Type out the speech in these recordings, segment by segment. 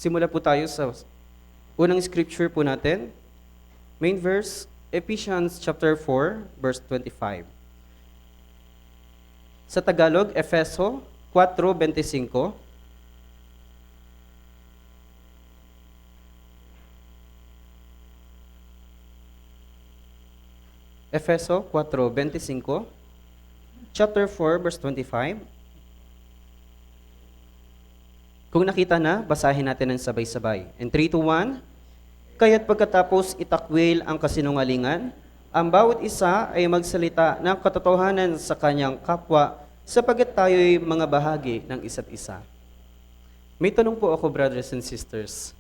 Simula po tayo sa unang scripture po natin. Main verse, Ephesians chapter 4, verse 25. Sa Tagalog, Efeso 4:25. Efeso 4:25. Chapter 4, verse 25. Kung nakita na, basahin natin ng sabay-sabay. In 3, 2, 1. Kaya't pagkatapos itakwil ang kasinungalingan, ang bawat isa ay magsalita ng katotohanan sa kanyang kapwa sapagkat tayo'y mga bahagi ng isa't isa. May tanong po ako, brothers and sisters.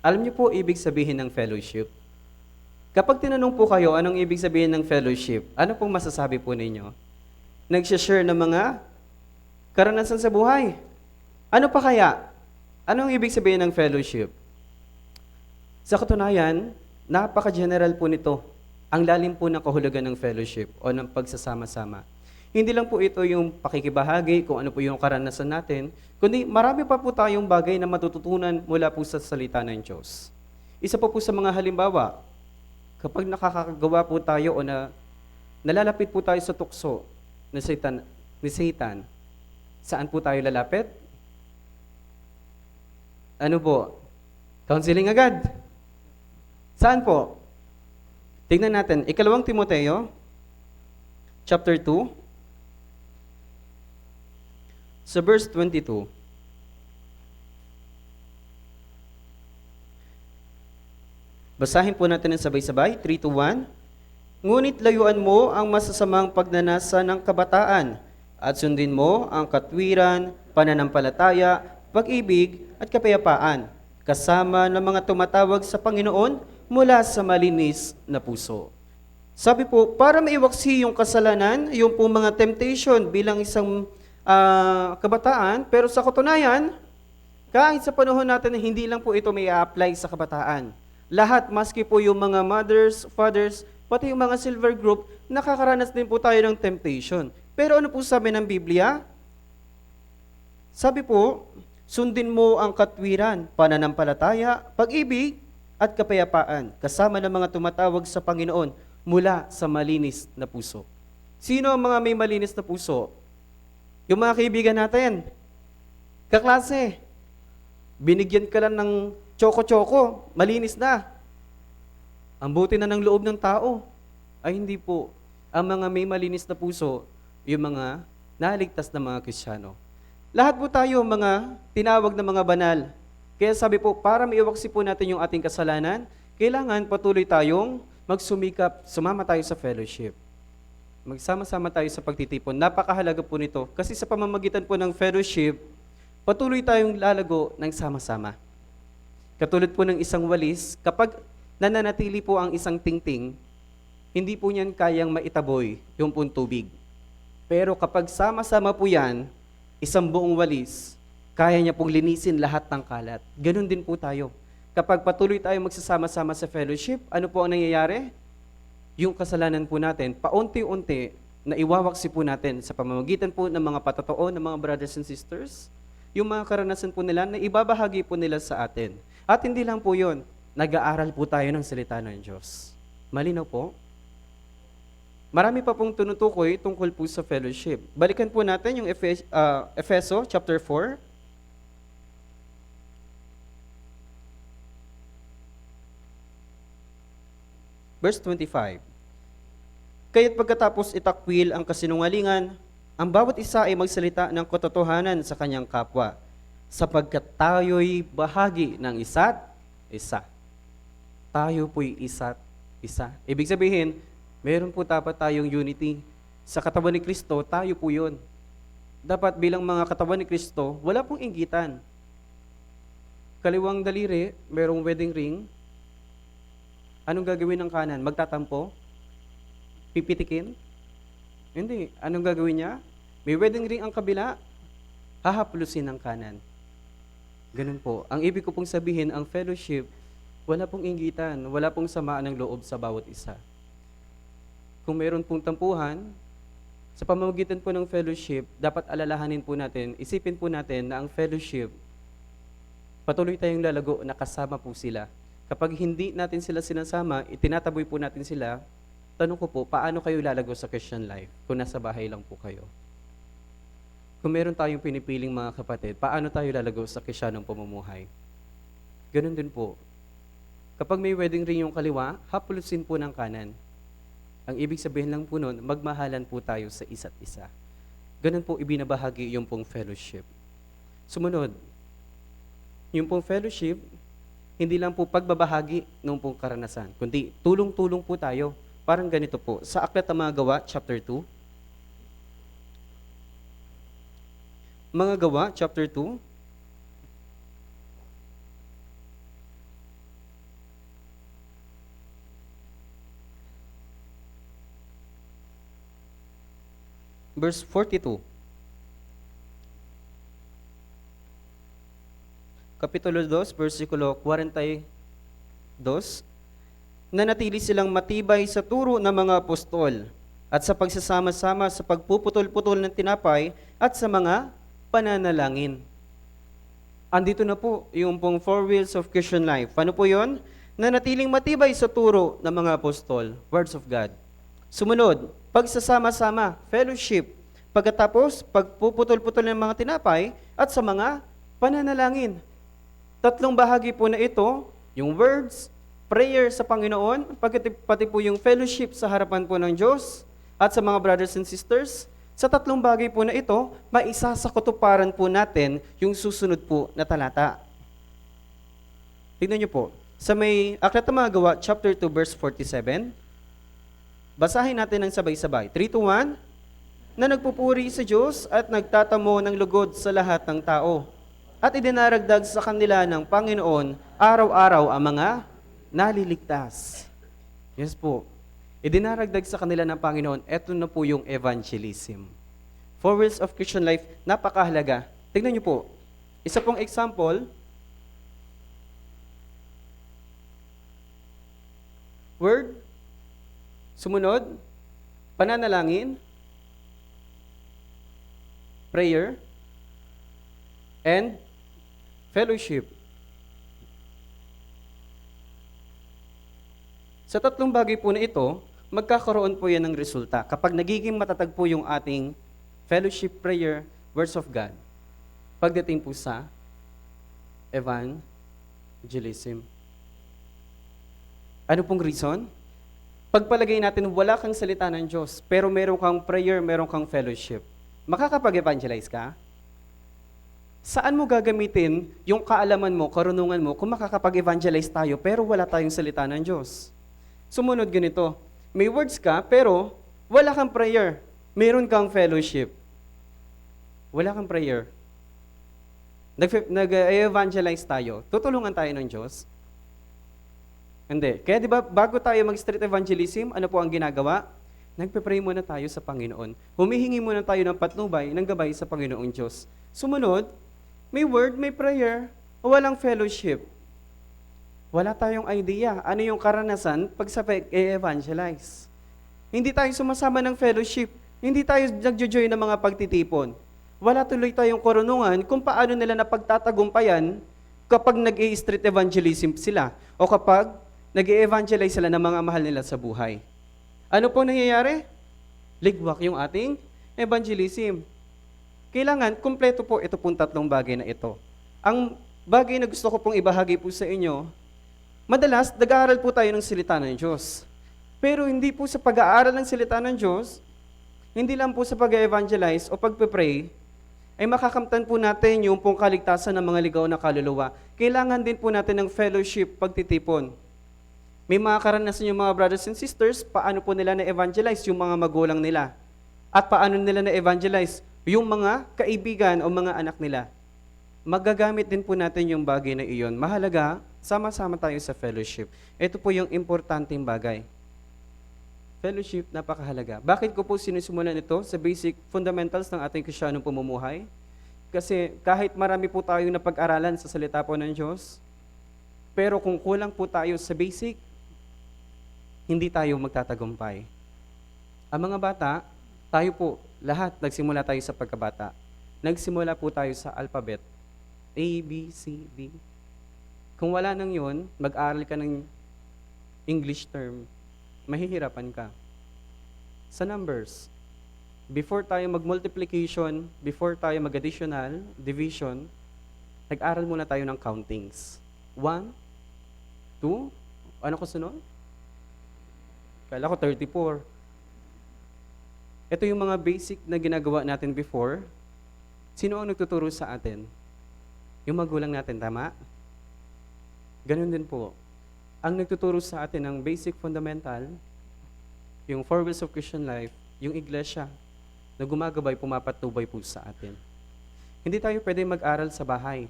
Alam niyo po ibig sabihin ng fellowship? Kapag tinanong po kayo anong ibig sabihin ng fellowship, ano pong masasabi po ninyo? Nagsishare ng mga karanasan sa buhay. Ano pa kaya? Anong ibig sabihin ng fellowship? Sa katunayan, napaka-general po nito. Ang lalim po ng kahulugan ng fellowship o ng pagsasama-sama. Hindi lang po ito yung pakikibahagi kung ano po yung karanasan natin, kundi marami pa po tayong bagay na matututunan mula po sa salita ng Diyos. Isa pa po sa mga halimbawa, kapag nakakagawa po tayo o nalalapit po tayo sa tukso ni Satan, saan po tayo lalapit? Ano po? Counseling agad. Saan po? Tingnan natin. 2 Timoteo, chapter 2, sa verse 22. Basahin po natin ng sabay-sabay. 3, 2, 1. Ngunit layuan mo ang masasamang pagnanasa ng kabataan at sundin mo ang katwiran, pananampalataya, pag-ibig at kapayapaan, kasama ng mga tumatawag sa Panginoon mula sa malinis na puso. Sabi po, para maiwaksi yung kasalanan, yung po mga temptation bilang isang kabataan, pero sa katunayan, kahit sa panahon natin, hindi lang po ito may apply sa kabataan. Lahat, maski po yung mga mothers, fathers, pati yung mga silver group, nakakaranas din po tayo ng temptation. Pero ano po sabi ng Biblia? Sabi po, sundin mo ang katwiran, pananampalataya, pag-ibig, at kapayapaan, kasama ng mga tumatawag sa Panginoon mula sa malinis na puso. Sino ang mga may malinis na puso? Yung mga kaibigan natin. Kaklase, binigyan ka lang ng tsoko-tsoko, malinis na. Ang buti na ng loob ng tao. Ay hindi po. Ang mga may malinis na puso, yung mga naligtas na mga Kristiyano. Lahat po tayo mga tinawag na mga banal. Kaya sabi po, para maiwaksi po natin yung ating kasalanan, kailangan patuloy tayong magsumikap, sumama tayo sa fellowship. Magsama-sama tayo sa pagtitipon. Napakahalaga po nito. Kasi sa pamamagitan po ng fellowship, patuloy tayong lalago ng sama-sama. Katulad po ng isang walis, kapag nananatili po ang isang tingting, hindi po niyan kayang maitaboy yung pong tubig. Pero kapag sama-sama po yan, isang buong walis, kaya niya pong linisin lahat ng kalat. Ganon din po tayo. Kapag patuloy tayo magsasama-sama sa fellowship, ano po ang nangyayari? Yung kasalanan po natin, paunti-unti, na iwawaksi po natin sa pamamagitan po ng mga patotoo ng mga brothers and sisters, yung mga karanasan po nila na ibabahagi po nila sa atin. At hindi lang po yun, nag-aaral po tayo ng salita ng Diyos. Malinaw po? Marami pa pong tunutukoy tungkol po sa fellowship. Balikan po natin yung Efeso chapter 4. Verse 25. Kaya't pagkatapos itakwil ang kasinungalingan, ang bawat isa ay magsalita ng katotohanan sa kanyang kapwa, sapagkat tayo'y bahagi ng isa't isa. Tayo po'y isa't isa. Ibig sabihin, meron po dapat tayong unity. Sa katawan ni Kristo, tayo po yun. Dapat bilang mga katawan ni Kristo, wala pong inggitan. Kaliwang daliri, merong wedding ring. Anong gagawin ng kanan? Magtatampo? Pipitikin? Hindi. Anong gagawin niya? May wedding ring ang kabila, hahaplusin ng kanan. Ganun po. Ang ibig ko pong sabihin, ang fellowship, wala pong inggitan, wala pong samaan ng loob sa bawat isa. Kung mayroon pong tampuhan, sa pamamagitan po ng fellowship, dapat alalahanin po natin, isipin po natin na ang fellowship, Patuloy tayong lalago na kasama po sila. Kapag hindi natin sila sinasama, itinataboy po natin sila, tanong ko po, paano kayo lalago sa Christian life kung nasa bahay lang po kayo? Kung meron tayong pinipiling mga kapatid, paano tayo lalago sa Krisyanong pamumuhay? Ganun din po. Kapag may wedding ring yung kaliwa, hapulusin po ng kanan. Ang ibig sabihin lang po nun, magmahalan po tayo sa isa't isa. Ganun po ibinabahagi yung pong fellowship. Sumunod, yung pong fellowship, hindi lang po pagbabahagi ng pong karanasan, kundi tulong-tulong po tayo. Parang ganito po, sa Aklat ng Mga Gawa, chapter 2. Mga Gawa, chapter 2. Verse 42. Kapitulo 2, versikulo 42. Nanatili silang matibay sa turo ng mga apostol at sa pagsasama-sama sa pagpuputol-putol ng tinapay at sa mga pananalangin. Andito na po yung pong four wheels of Christian life. Ano po yun? Nanatiling matibay sa turo ng mga apostol, words of God. Sumunod, pagsasama-sama, fellowship. Pagkatapos, pagpuputol-putol ng mga tinapay at sa mga pananalangin. Tatlong bahagi po na ito, yung words, prayer sa Panginoon, pati po yung fellowship sa harapan po ng Diyos at sa mga brothers and sisters. Sa tatlong bagay po na ito, maisasakutuparan po natin yung susunod po na talata. Tignan niyo po, sa may Aklat ng Mga Gawa, chapter 2, verse 47, basahin natin ng sabay-sabay. 3 to 1, na nagpupuri sa Diyos at nagtatamo ng lugod sa lahat ng tao. At idinaragdag sa kanila ng Panginoon araw-araw ang mga naliligtas. Yes po. Idinaragdag sa kanila ng Panginoon, eto na po yung evangelism. Four wheels of Christian life, napakahalaga. Tignan niyo po, isa pong example, word, sumunod, pananalangin, prayer, and fellowship. Sa tatlong bagay po na ito, magkakaroon po yan ng resulta kapag nagiging matatag po yung ating fellowship, prayer, words of God. Pagdating po sa evangelism. Ano pong reason? Pagpalagay natin wala kang salita ng Diyos, pero meron kang prayer, meron kang fellowship. Makakapag-evangelize ka? Saan mo gagamitin yung kaalaman mo, karunungan mo, kung makakapag-evangelize tayo, pero wala tayong salita ng Diyos? Sumunod ganito, may words ka, pero wala kang prayer. Meron kang fellowship. Wala kang prayer. Nag-evangelize tayo. Tutulungan tayo ng Diyos? Hindi. Kaya di ba, bago tayo mag-street evangelism, ano po ang ginagawa? Nagpe-pray muna tayo sa Panginoon. Humihingi muna tayo ng patnubay, ng gabay sa Panginoong Diyos. Sumunod, may word, may prayer, walang fellowship. Wala tayong idea. Ano yung karanasan pag sa evangelize? Hindi tayo sumasama ng fellowship. Hindi tayo nagjo-join ng mga pagtitipon. Wala tuloy tayong karunungan kung paano nila napagtatagumpayan kapag nag-i-street evangelism sila o kapag nag-i-evangelize sila ng mga mahal nila sa buhay. Ano po nangyayari? Ligwak yung ating evangelism. Kailangan, kumpleto po ito pong tatlong bagay na ito. Ang bagay na gusto ko pong ibahagi po sa inyo, madalas, nag-aaral po tayo ng salita ng Diyos. Pero hindi po sa pag-aaral ng salita ng Diyos, hindi lang po sa pag-evangelize o pag-pray, ay makakamtan po natin yung pong kaligtasan ng mga ligaw na kaluluwa. Kailangan din po natin ng fellowship, pagtitipon. May mga karanasan yung mga brothers and sisters, paano po nila na-evangelize yung mga magulang nila. At paano nila na-evangelize yung mga kaibigan o mga anak nila. Magagamit din po natin yung bagay na iyon. Mahalaga, sama-sama tayo sa fellowship. Ito po yung importanteng bagay. Fellowship, napakahalaga. Bakit ko po sinisimulan ito sa basic fundamentals ng ating Krisyanong pamumuhay? Kasi kahit marami po tayong napag-aralan sa salita po ng Diyos, pero kung kulang po tayo sa basic, hindi tayo magtatagumpay. Ang mga bata, tayo po, lahat nagsimula tayo sa pagkabata. Nagsimula po tayo sa alphabet. A, B, C, D. Kung wala nang yun, mag-aral ka ng English term, mahihirapan ka. Sa numbers, before tayo mag-multiplication, before tayo mag-additional, division, nag-aral muna tayo ng countings. 1, 2, ano ko sunod? Kala ko 34. Ito yung mga basic na ginagawa natin before. Sino ang nagtuturo sa atin? Yung magulang natin, tama? Ganun din po. Ang nagtuturo sa atin ng basic fundamental, yung 4 Wheels of Christian Life, yung iglesia, na gumagabay, pumapatubay po sa atin. Hindi tayo pwede mag-aral sa bahay.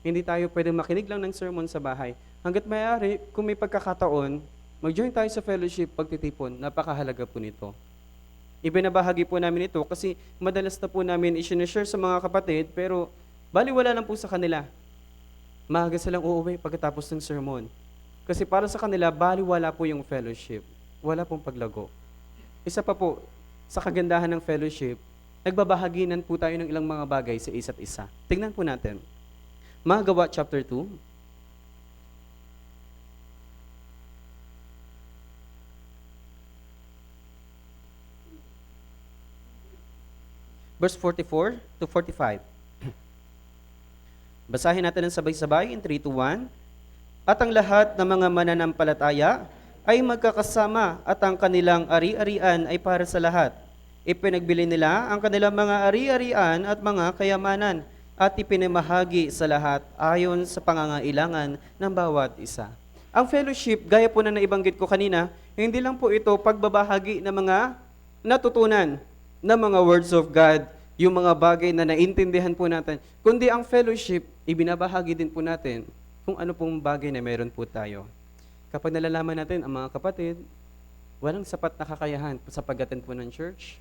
Hindi tayo pwede makinig lang ng sermon sa bahay. Hanggat mayari, kung may pagkakataon, mag-join tayo sa fellowship, pagtitipon, napakahalaga po nito. Ibinabahagi po namin ito kasi madalas na po namin i-share sa mga kapatid, pero baliwala lang po sa kanila. Maaga silang uuwi pagkatapos ng sermon. Kasi para sa kanila, baliwala po yung fellowship. Wala pong paglago. Isa pa po, sa kagandahan ng fellowship, nagbabahaginan po tayo ng ilang mga bagay sa isa't isa. Tingnan po natin. Mga Gawa chapter 2. Verse 44 to 45. Basahin natin ng sabay-sabay in 3 to 1. At ang lahat ng mga mananampalataya ay magkakasama at ang kanilang ari-arian ay para sa lahat. Ipinagbili nila ang kanilang mga ari-arian at mga kayamanan at ipinamahagi sa lahat ayon sa pangangailangan ng bawat isa. Ang fellowship, gaya po na naibanggit ko kanina, hindi lang po ito pagbabahagi ng mga natutunan na mga words of God, yung mga bagay na naintindihan po natin, kundi ang fellowship, ibinabahagi din po natin kung ano pong bagay na meron po tayo. Kapag nalalaman natin ang mga kapatid, walang sapat na kakayahan sa pag-attend po ng church,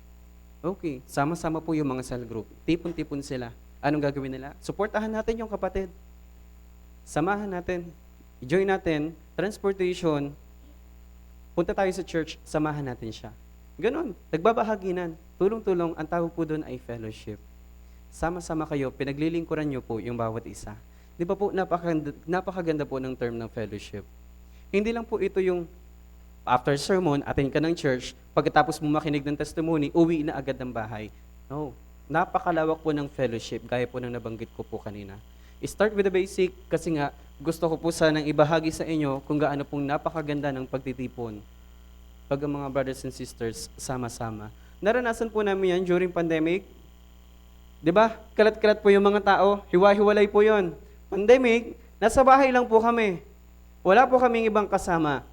okay, sama-sama po yung mga cell group. Tipon-tipon sila. Anong gagawin nila? Suportahan natin yung kapatid. Samahan natin. I-join natin. Transportation. Punta tayo sa church, samahan natin siya. Ganon. Nagbabahaginan. Tulong-tulong. Ang tawag po doon ay fellowship. Sama-sama kayo, pinaglilingkuran nyo po yung bawat isa. Di ba po, napakaganda po ng term ng fellowship. Hindi lang po ito yung after sermon, attend ka ng church, pagkatapos mo makinig ng testimony, uwi na agad ng bahay. No. Napakalawak po ng fellowship, gaya po ng nabanggit ko po kanina. Start with the basic, kasi nga, gusto ko po sanang ibahagi sa inyo kung gaano pong napakaganda ng pagtitipon. Pag ang mga brothers and sisters, sama-sama. Naranasan po namin yan during pandemic. Di ba? Kalat-kalat po yung mga tao, hiwa-hiwalay po yon. Pandemic, nasa bahay lang po kami. Wala po kaming ibang kasama.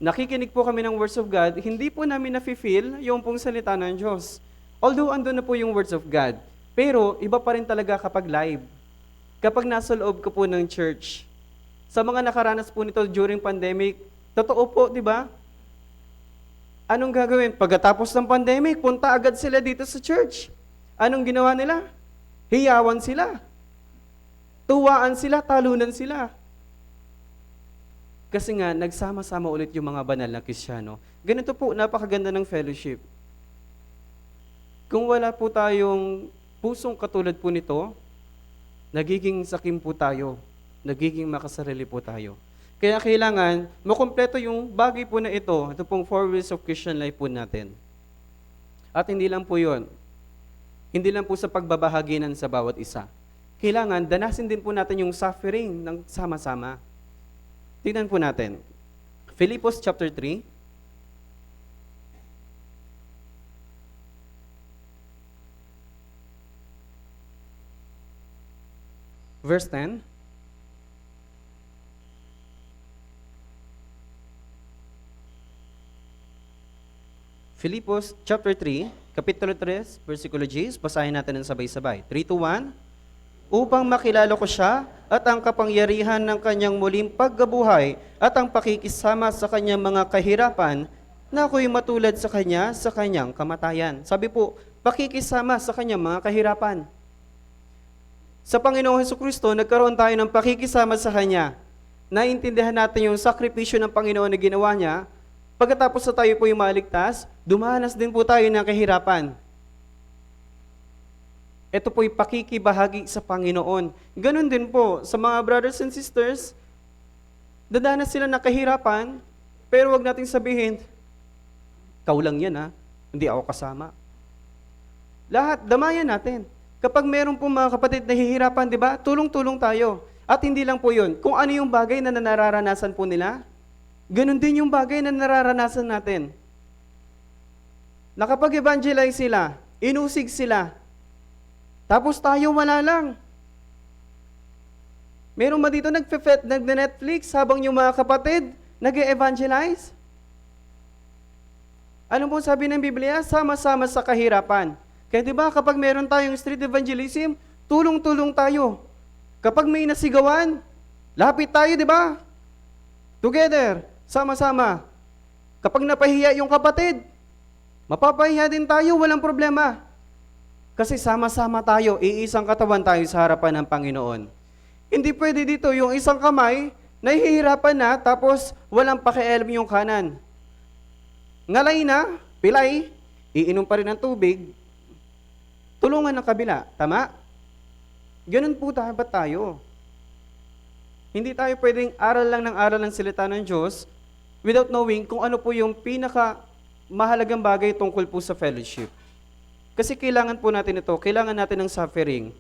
Nakikinig po kami ng words of God, hindi po namin nafe-feel yung pong salita ng Diyos. Although andun na po yung words of God, pero iba pa rin talaga kapag live. Kapag nasa loob ko po ng church. Sa mga nakaranas po nito during pandemic, totoo po, di ba? Anong gagawin? Pagkatapos ng pandemic, punta agad sila dito sa church. Anong ginawa nila? Hiyawan sila. Tuwaan sila, talunan sila. Kasi nga, nagsama-sama ulit yung mga banal na Kristiyano. Ganito po, napakaganda ng fellowship. Kung wala po tayong pusong katulad po nito, nagiging sakim po tayo, nagiging makasarili po tayo. Kaya kailangan makumpleto yung bagay po na ito pong 4 Wheels of Christian Life po natin. At hindi lang po yun. Hindi lang po sa pagbabahaginan sa bawat isa. Kailangan danasin din po natin yung suffering ng sama-sama. Tingnan po natin. Philippians chapter 3. Verse 10. Philippians chapter 3, kapitulo 3, versikulo G, basahin natin ng sabay-sabay. 3 to 1. Upang makilala ko siya at ang kapangyarihan ng kanyang muling pagkabuhay at ang pakikisama sa kanyang mga kahirapan na ako'y matulad sa kanyang kamatayan. Sabi po, pakikisama sa kanyang mga kahirapan. Sa Panginoong Hesukristo, nagkaroon tayo ng pakikisama sa Kanya. Naintindihan natin yung sakripisyo ng Panginoon na ginawa niya. Pagkatapos na tayo po yung maligtas, dumanas din po tayo ng kahirapan. Ito po'y pakikibahagi sa Panginoon. Ganon din po sa mga brothers and sisters, Dadanas sila ng kahirapan, pero wag nating sabihin, ikaw lang yan ha, hindi ako kasama. Lahat, damayan natin. Kapag meron po mga kapatid na hihirapan, di ba, tulong-tulong tayo. At hindi lang po yun, kung ano yung bagay na nararanasan po nila, ganun din yung bagay na nararanasan natin. Nakapag-evangelize sila, inusig sila, tapos tayo wala lang. Meron ba dito nag-Netflix habang yung mga kapatid nag-evangelize? Ano po sabi ng Biblia? Sama-sama sa kahirapan. Kaya di ba kapag meron tayong street evangelism, tulong-tulong tayo. Kapag may nasigawan, lapit tayo, di ba? Together, sama-sama. Kapag napahiya yung kapatid, mapapahiya din tayo, walang problema. Kasi sama-sama tayo, iisang katawan tayo sa harapan ng Panginoon. Hindi pwede dito yung isang kamay, nahihirapan na, tapos walang pakialam yung kanan. Ngalay na, pilay, iinom pa rin ng tubig, tulungan ng kabila. Tama? Ganun po dapat tayo. Hindi tayo pwedeng aral lang ng aral ng salita ng Diyos without knowing kung ano po yung mahalagang bagay tungkol po sa fellowship. Kasi kailangan po natin ito, kailangan natin ng suffering.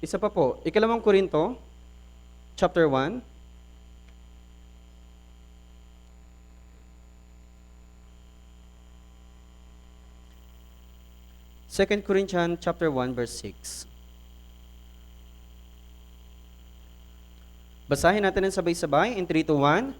Isa pa po, 2 Korinto, chapter 1. Second Corinthians chapter 1 verse 6. Basahin natin ng sabay-sabay in 3 to 1.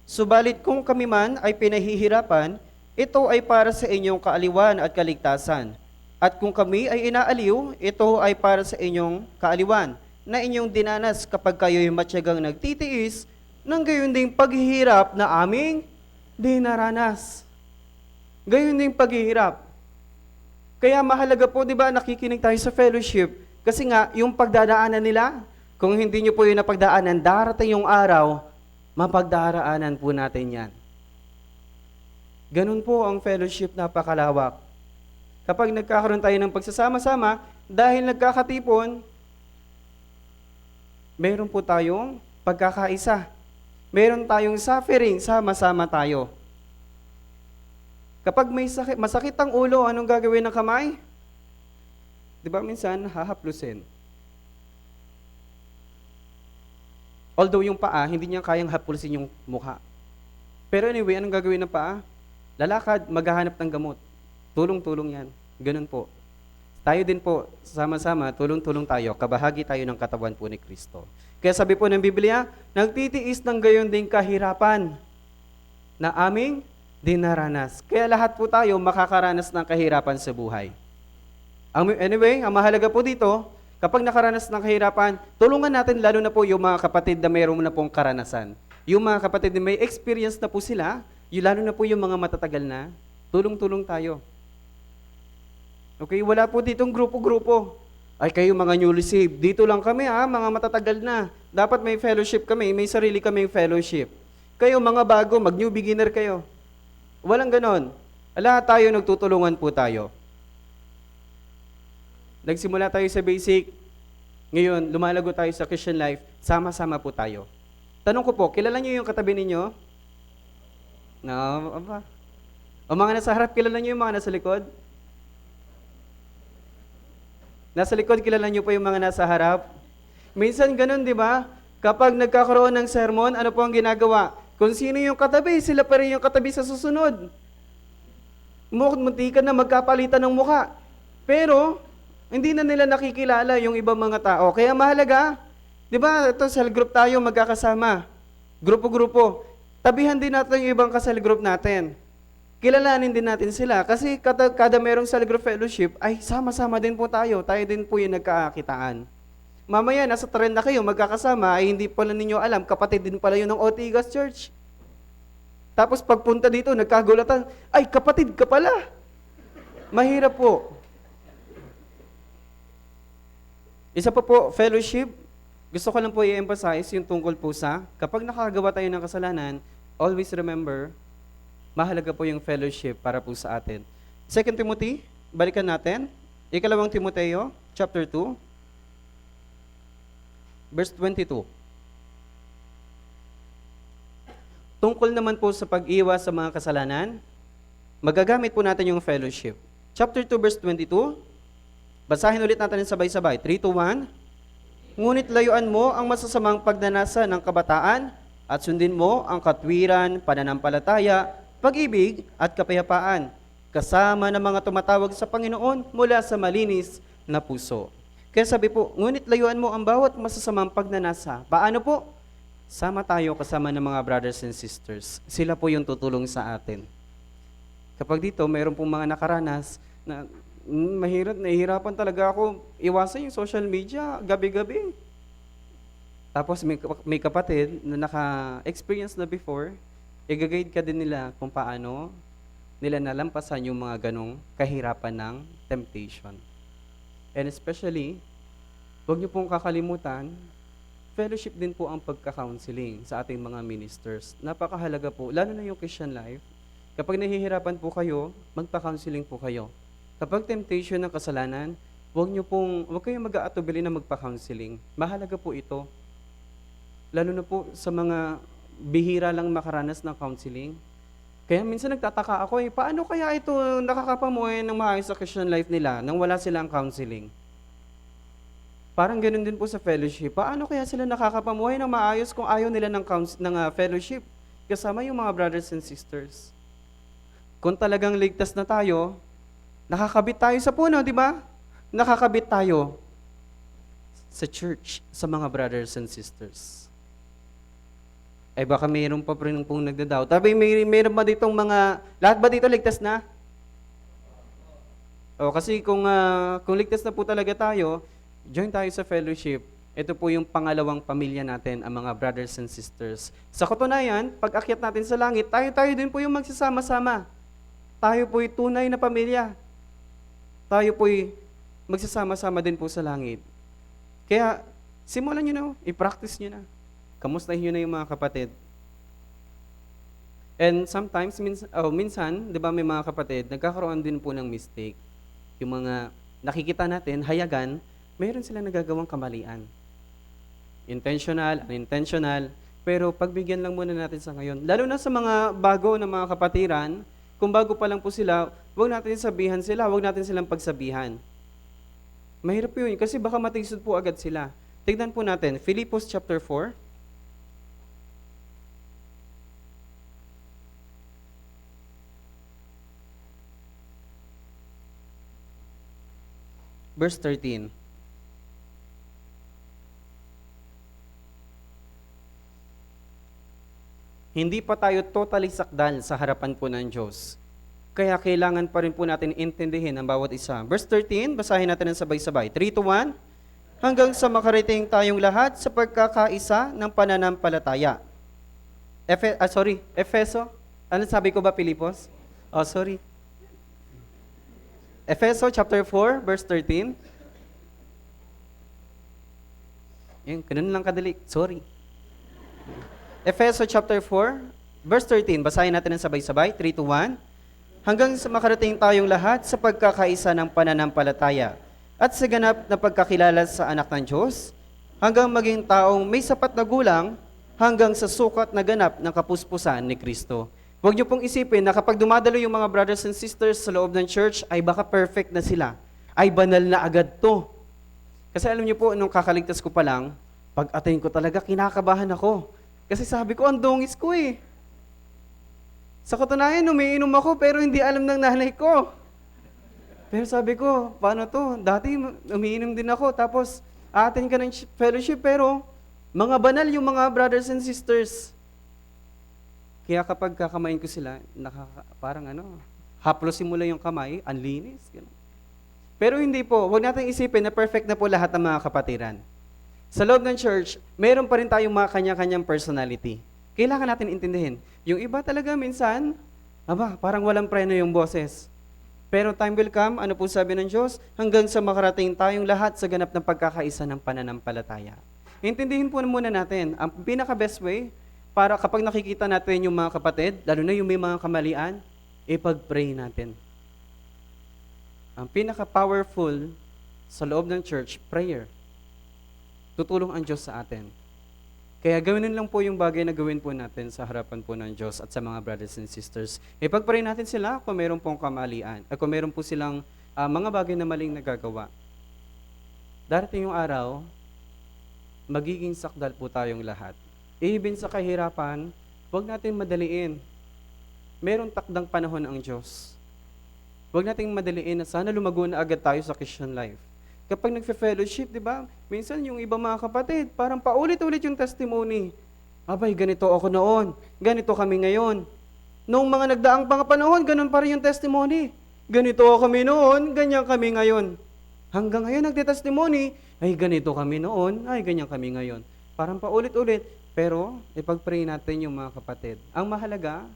Subalit kung kami man ay pinahihirapan, ito ay para sa inyong kaaliwan at kaligtasan. At kung kami ay inaaliw, ito ay para sa inyong kaaliwan, na inyong dinanas kapag kayo'y matyagang nagtitiis, ng gayon ding paghihirap na aming dinaranas. Gayon ding paghihirap. Kaya mahalaga po, di ba, nakikinig tayo sa fellowship. Kasi nga, yung pagdadaanan nila, kung hindi nyo po yung napagdaanan, darating yung araw, mapagdaraanan po natin yan. Ganun po ang fellowship, napakalawak. Kapag nagkakaroon tayo ng pagsasama-sama, dahil nagkakatipon, meron po tayong pagkakaisa. Meron tayong suffering, sama-sama tayo. Kapag may masakit ang ulo, anong gagawin ng kamay? Di ba minsan, hahaplusin. Although yung paa, hindi niya kayang haplusin yung mukha. Pero anyway, anong gagawin ng paa? Lalakad, maghahanap ng gamot. Tulong-tulong yan. Ganun po. Tayo din po, sama-sama, tulong-tulong tayo, kabahagi tayo ng katawan po ni Kristo. Kaya sabi po ng Biblia, nagtitiis ng gayon ding kahirapan na aming dinaranas. Kaya lahat po tayo makakaranas ng kahirapan sa buhay. Anyway, ang mahalaga po dito, kapag nakaranas ng kahirapan, tulungan natin lalo na po yung mga kapatid na mayroon na pong karanasan. Yung mga kapatid na may experience na po sila, lalo na po yung mga matatagal na, tulong-tulong tayo. Okay, wala po ditong grupo-grupo. Ay kayo mga newly saved, dito lang kami mga matatagal na. Dapat may fellowship kami, may sarili kaming fellowship. Kayo mga bago, mag-new beginner kayo. Walang ganon. Lahat tayo nagtutulungan po tayo. Nagsimula tayo sa basic, ngayon lumalago tayo sa Christian life, sama-sama po tayo. Tanong ko po, kilala niyo yung katabi ninyo? No, aba. O mga nasa harap, kilala niyo yung mga nasa likod? Nasa likod, kilala niyo po yung mga nasa harap? Minsan ganun, di ba? Kapag nagkakaroon ng sermon, ano po ang ginagawa? Kung sino yung katabi, sila pa rin yung katabi sa susunod. Muntikan na magkapalitan ng mukha. Pero, hindi na nila nakikilala yung ibang mga tao. Kaya mahalaga, di ba, ito cell group tayo magkakasama. Grupo-grupo. Tabihan din natin yung ibang ka-cell group natin. Kilalanin din natin sila. Kasi kada merong cell group fellowship, ay sama-sama din po tayo. Tayo din po yung nagkakakitaan. Mamaya, nasa trend na kayo, magkakasama, ay hindi pala ninyo alam, kapatid din pala yun ng Ortigas Church. Tapos pagpunta dito, nagkagulatan, ay kapatid ka pala. Mahirap po. Isa pa po, fellowship. Gusto ko lang po i-emphasize yung tungkol po sa, kapag nakagawa tayo ng kasalanan, always remember, mahalaga po yung fellowship para po sa atin. 2 Timothy, balikan natin. 2 Timoteo, chapter 2, verse 22. tungkol naman po sa pag-iwas sa mga kasalanan, magagamit po natin yung fellowship. Chapter 2, verse 22. Basahin ulit natin sabay-sabay. 3, 2, 1. Ngunit layuan mo ang masasamang pagnanasa ng kabataan at sundin mo ang katwiran, pananampalataya, pag-ibig at kapayapaan, kasama ng mga tumatawag sa Panginoon mula sa malinis na puso. Kaya sabi po, ngunit layuan mo ang bawat masasamang pagnanasa. Paano po? Sama tayo kasama ng mga brothers and sisters. Sila po yung tutulong sa atin. Kapag dito, mayroon pong mga nakaranas na nahihirapan talaga ako iwasan yung social media gabi-gabi. Tapos may kapatid na naka-experience na before, i-guide ka din nila kung paano nila nalampasan yung mga ganong kahirapan ng temptation. And especially, huwag niyo pong kakalimutan, fellowship din po ang pagka-counseling sa ating mga ministers. Napakahalaga po, lalo na yung Christian life. Kapag nahihirapan po kayo, magpa-counseling po kayo. Kapag temptation ng kasalanan, huwag kayong mag-aatubili na magpa-counseling. Mahalaga po ito. Lalo na po sa mga bihira lang makaranas ng counseling. Kaya minsan nagtataka ako, paano kaya ito nakakapamuhay ng maayos sa Christian life nila nang wala silang counseling? Parang ganoon din po sa fellowship. Paano kaya sila nakakapamuhay ng maayos kung ayaw nila ng fellowship kasama yung mga brothers and sisters? Kung talagang ligtas na tayo, nakakabit tayo sa puno, di ba? Nakakabit tayo sa church, sa mga brothers and sisters. Ay baka mayroon pa rin pong nagdadaw. Tabi, mayroon ba ditong mga, lahat ba dito ligtas na? Kasi kung ligtas na po talaga tayo, join tayo sa fellowship. Ito po yung pangalawang pamilya natin, ang mga brothers and sisters. Sa katunayan, pag akyat natin sa langit, tayo din po yung magsasama-sama. Tayo po'y tunay na pamilya. Tayo po'y magsasama-sama din po sa langit. Kaya, simulan nyo na, i-practice nyo na. Kamustahin nyo na yung mga kapatid. And sometimes, minsan, di ba may mga kapatid, nagkakaroon din po ng mistake. Yung mga nakikita natin, hayagan, mayroon silang nagagawang kamalian. Intentional, unintentional, pero pagbigyan lang muna natin sa ngayon. Lalo na sa mga bago na mga kapatiran, kung bago pa lang po sila, huwag natin sabihan sila, huwag natin silang pagsabihan. Mahirap yun, kasi baka matisod po agad sila. Tignan po natin, Filipos chapter 4. Verse 13. Hindi pa tayo totally sakdal sa harapan po ng Diyos. Kaya kailangan pa rin po natin intindihin ang bawat isa. Verse 13, basahin natin ng sabay-sabay. 3 to 1. Hanggang sa makarating tayong lahat sa pagkakaisa ng pananampalataya. Efeso. Ano sabi ko ba, Pilipos? Efeso chapter 4, verse 13. Ganun lang kadali. Efeso chapter 4, verse 13. Basahin natin ng sabay-sabay. 3 to 1. Hanggang sa makarating tayong lahat sa pagkakaisa ng pananampalataya at sa ganap na pagkakilala sa anak ng Diyos, hanggang maging taong may sapat na gulang, hanggang sa sukat na ganap ng kapuspusan ni Kristo. Huwag niyo pong isipin na kapag dumadalo yung mga brothers and sisters sa loob ng church, ay baka perfect na sila. Ay banal na agad to. Kasi alam niyo po, nung kakaligtas ko pa lang, pag-attain ko talaga, kinakabahan ako. Kasi sabi ko, ang dungis ko eh. Sa katunayan, umiinom ako pero hindi alam ng nanay ko. Pero sabi ko, paano to? Dati umiinom din ako, tapos attend ka ng fellowship, pero mga banal yung mga brothers and sisters. Kaya kapag kakamain ko sila, haplosin mo lang yung kamay, ang linis. Ganun. Pero hindi po, huwag natin isipin na perfect na po lahat ng mga kapatiran. Sa loob ng church, mayroon pa rin tayong mga kanya-kanyang personality. Kailangan natin intindihin. Yung iba talaga minsan, parang walang preno yung boses. Pero time will come, ano po sabi ng Diyos? Hanggang sa makarating tayong lahat sa ganap ng pagkakaisa ng pananampalataya. Intindihin po muna natin, ang pinaka-best way, para kapag nakikita natin yung mga kapatid, lalo na yung may mga kamalian, ipag-pray natin. Ang pinaka-powerful sa loob ng church, prayer. Tutulong ang Diyos sa atin. Kaya gawin lang po yung bagay na gawin po natin sa harapan po ng Diyos at sa mga brothers and sisters. Ipag-pray natin sila kung meron pong kamalian, kung meron po silang mga bagay na maling nagagawa. Darating yung araw, magiging sakdal po tayong lahat. Even sa kahirapan, huwag natin madaliin. Meron takdang panahon ang Diyos. Huwag nating madaliin na sana lumago na agad tayo sa Christian life. Kapag nagfe-fellowship, di ba? Minsan yung iba mga kapatid, parang paulit-ulit yung testimony. Abay, ganito ako noon. Ganito kami ngayon. Noong mga nagdaang mga panahon, ganun pa rin yung testimony. Ganito kami noon, ganyan kami ngayon. Hanggang ngayon nagte-testimony, ay ganito kami noon, ay ganyan kami ngayon. Parang paulit-ulit. Pero, ipag-pray natin yung mga kapatid. Ang mahalaga,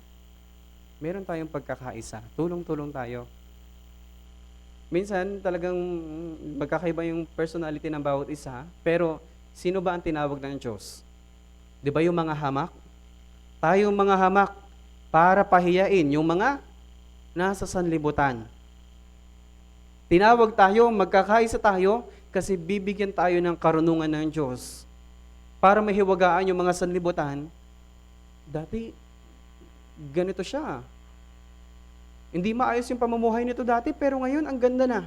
meron tayong pagkakaisa. Tulong-tulong tayo. Minsan talagang magkakaiba yung personality ng bawat isa, pero sino ba ang tinawag ng Diyos? Di ba yung mga hamak? Tayong mga hamak para pahiyain yung mga nasa sanlibutan. Tinawag tayo, magkakaisa tayo, kasi bibigyan tayo ng karunungan ng Diyos para mahiwagaan yung mga sanlibutan. Dati, ganito siya. Hindi maayos yung pamumuhay nito dati, pero ngayon, ang ganda na.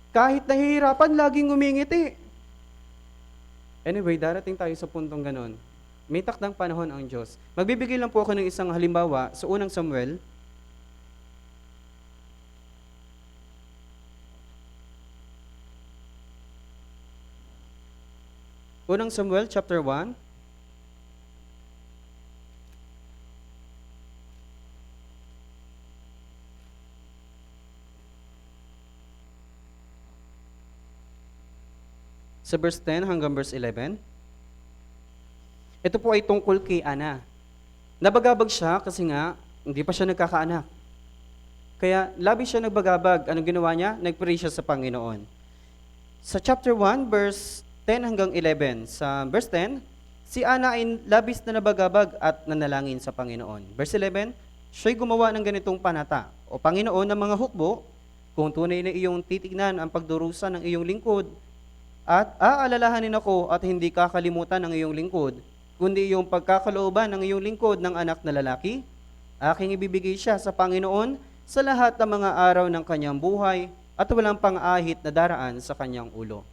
Kahit nahihirapan, laging ngumingiti. Anyway, darating tayo sa puntong ganon. May takdang panahon ang Diyos. Magbibigay lang po ako ng isang halimbawa sa unang Samuel. Unang Samuel, chapter 1. Sa verse 10 hanggang verse 11. Ito po ay tungkol kay Ana. Nabagabag siya kasi nga, hindi pa siya nagkakaanak. Kaya labis siya nagbagabag. Anong ginawa niya? Nagpray siya sa Panginoon. Sa chapter 1, verse 10 hanggang 11. Sa verse 10, si Ana ay labis na nabagabag at nanalangin sa Panginoon. Verse 11, siya'y gumawa ng ganitong panata. O Panginoon ng mga hukbo, kung tunay na iyong titignan ang pagdurusa ng iyong lingkod, at aalalahanin ako at hindi kakalimutan ng iyong lingkod, kundi yung pagkakalooban ng iyong lingkod ng anak na lalaki, aking ibibigay siya sa Panginoon sa lahat ng mga araw ng kanyang buhay at walang pang-ahit na daraan sa kanyang ulo.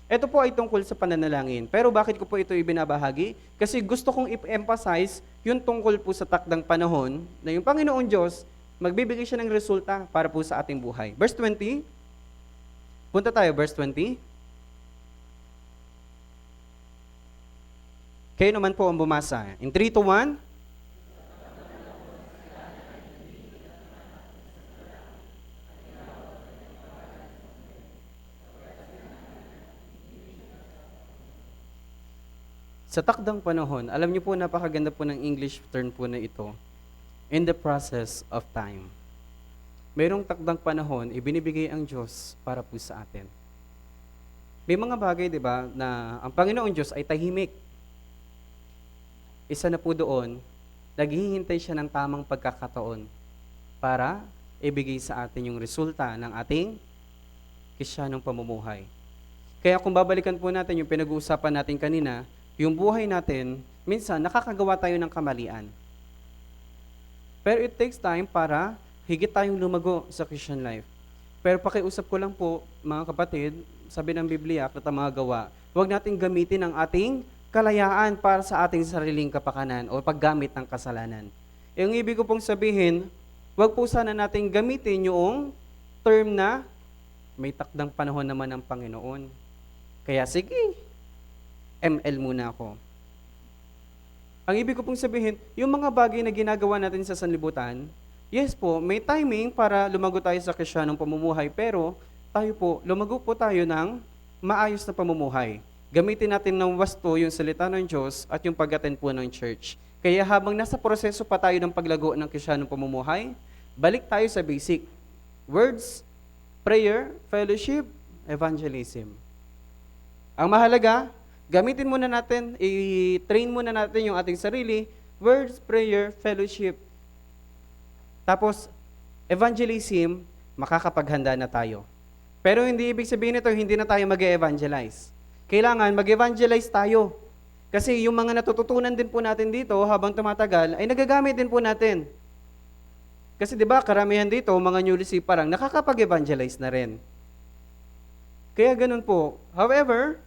Ito po ay tungkol sa pananalangin. Pero bakit ko po ito ibinabahagi? Kasi gusto kong i-emphasize yung tungkol po sa takdang panahon na yung Panginoon Diyos, magbibigay siya ng resulta para po sa ating buhay. Verse 20, punta tayo, verse 20. Kayo naman po ang bumasa. In 3 to 1. Sa takdang panahon, alam niyo po, napakaganda po ng English term po na ito. In the process of time. Mayroong takdang panahon, ibinibigay ang Diyos para po sa atin. May mga bagay, di ba, na ang Panginoon Diyos ay tahimik. Isa na po doon, naghihintay siya ng tamang pagkakataon para ibigay sa atin yung resulta ng ating Kristiyanong pamumuhay. Kaya kung babalikan po natin yung pinag-uusapan natin kanina, yung buhay natin, minsan nakakagawa tayo ng kamalian. Pero it takes time para higit tayong lumago sa Christian life. Pero pakiusap ko lang po, mga kapatid, sabi ng Biblia, at ang mga gawa, huwag natin gamitin ang ating kalayaan para sa ating sariling kapakanan o paggamit ng kasalanan. Yung ibig ko pong sabihin, wag po sana natin gamitin yung term na may takdang panahon naman ng Panginoon. Kaya sige, ML muna ako. Ang ibig ko pong sabihin, yung mga bagay na ginagawa natin sa sanlibutan, yes po, may timing para lumago tayo sa Kristiyanong pamumuhay, pero tayo po, lumago po tayo ng maayos na pamumuhay. Gamitin natin ng wasto yung salita ng Diyos at yung pag-attend po ng church. Kaya habang nasa proseso pa tayo ng paglago ng Kristiyanong pamumuhay, balik tayo sa basic. Words, prayer, fellowship, evangelism. Ang mahalaga, gamitin muna natin, i-train muna natin yung ating sarili, words, prayer, fellowship. Tapos, evangelism, makakapaghanda na tayo. Pero hindi ibig sabihin nito, hindi na tayo mag-evangelize. Kailangan mag-evangelize tayo. Kasi yung mga natututunan din po natin dito habang tumatagal ay nagagamit din po natin. Kasi 'di ba, karamihan dito mga newly saved parang nakakapag-evangelize na rin. Kaya ganun po. However,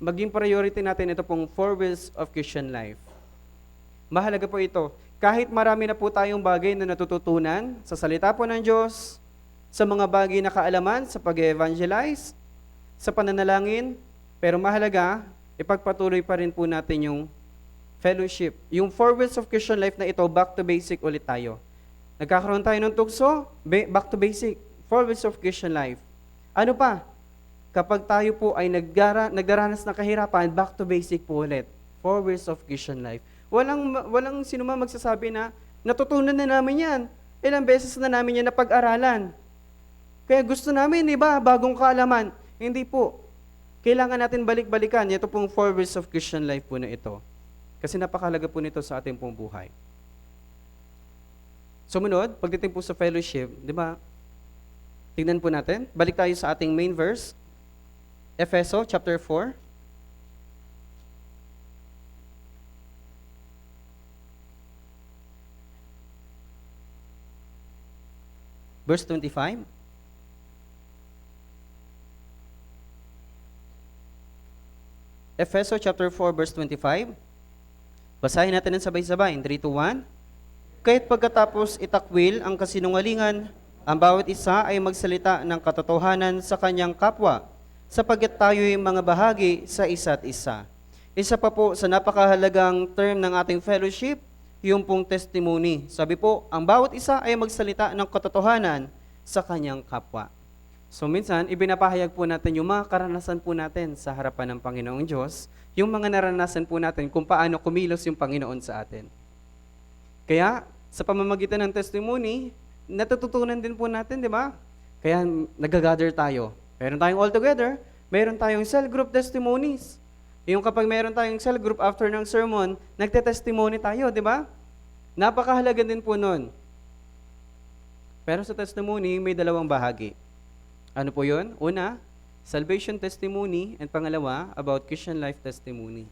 maging priority natin ito pong four wheels of Christian life. Mahalaga po ito. Kahit marami na po tayong bagay na natututunan sa salita po ng Diyos, sa mga bagay na kaalaman sa pag-evangelize, sa pananalangin, pero mahalaga, ipagpatuloy pa rin po natin yung fellowship. Yung four wheels of Christian life na ito, back to basic ulit tayo. Nagkakaroon tayo ng tukso, back to basic. Four wheels of Christian life. Ano pa? Kapag tayo po ay nagdaranas ng kahirapan, back to basic po ulit. Four wheels of Christian life. Walang sino man magsasabi na natutunan na namin yan. Ilang beses na namin yan napag-aralan. Kaya gusto namin, iba, bagong kaalaman. Hindi po. Kailangan natin balik-balikan. Ito pong four wheels of Christian life po na ito. Kasi napakahalaga po nito sa ating pong buhay. Sumunod, pagdating po sa fellowship, di ba? Tingnan po natin. Balik tayo sa ating main verse. Efeso chapter 4. Verse 25. Efeso chapter 4 verse 25. Basahin natin ng sabay-sabay. 3, 2, 1. Kaya't pagkatapos itakwil ang kasinungalingan, ang bawat isa ay magsalita ng katotohanan sa kanyang kapwa, sapagkat tayo'y mga bahagi sa isa't isa. Isa pa po sa napakahalagang term ng ating fellowship, yung pong testimony. Sabi po, ang bawat isa ay magsalita ng katotohanan sa kanyang kapwa. So minsan, ibinapahayag po natin yung mga karanasan po natin sa harapan ng Panginoong Diyos, yung mga naranasan po natin kung paano kumilos yung Panginoon sa atin. Kaya, sa pamamagitan ng testimony, natututunan din po natin, di ba? Kaya nag-gather tayo. Meron tayong all together, meron tayong cell group testimonies. Yung kapag meron tayong cell group after ng sermon, nagte-testimony tayo, di ba? Napakahalaga din po nun. Pero sa testimony, may dalawang bahagi. Ano po yun? Una, salvation testimony, and pangalawa, about Christian life testimony.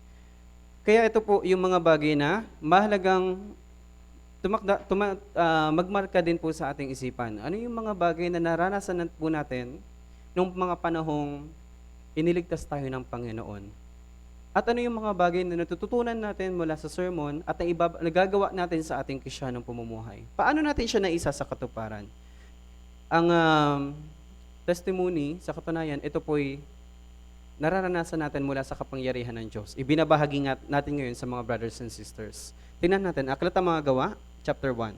Kaya ito po yung mga bagay na mahalagang magmarka din po sa ating isipan. Ano yung mga bagay na naranasan po natin nung mga panahong iniligtas tayo ng Panginoon? At ano yung mga bagay na natututunan natin mula sa sermon at nagagawa natin sa ating Kristiyanong pamumuhay? Paano natin siya naisa sa katuparan? Ang testimony, sa katunayan, ito po'y nararanasan natin mula sa kapangyarihan ng Diyos. Ibinabahagi natin ngayon sa mga brothers and sisters. Tingnan natin, Aklat ng Mga Gawa, chapter 1.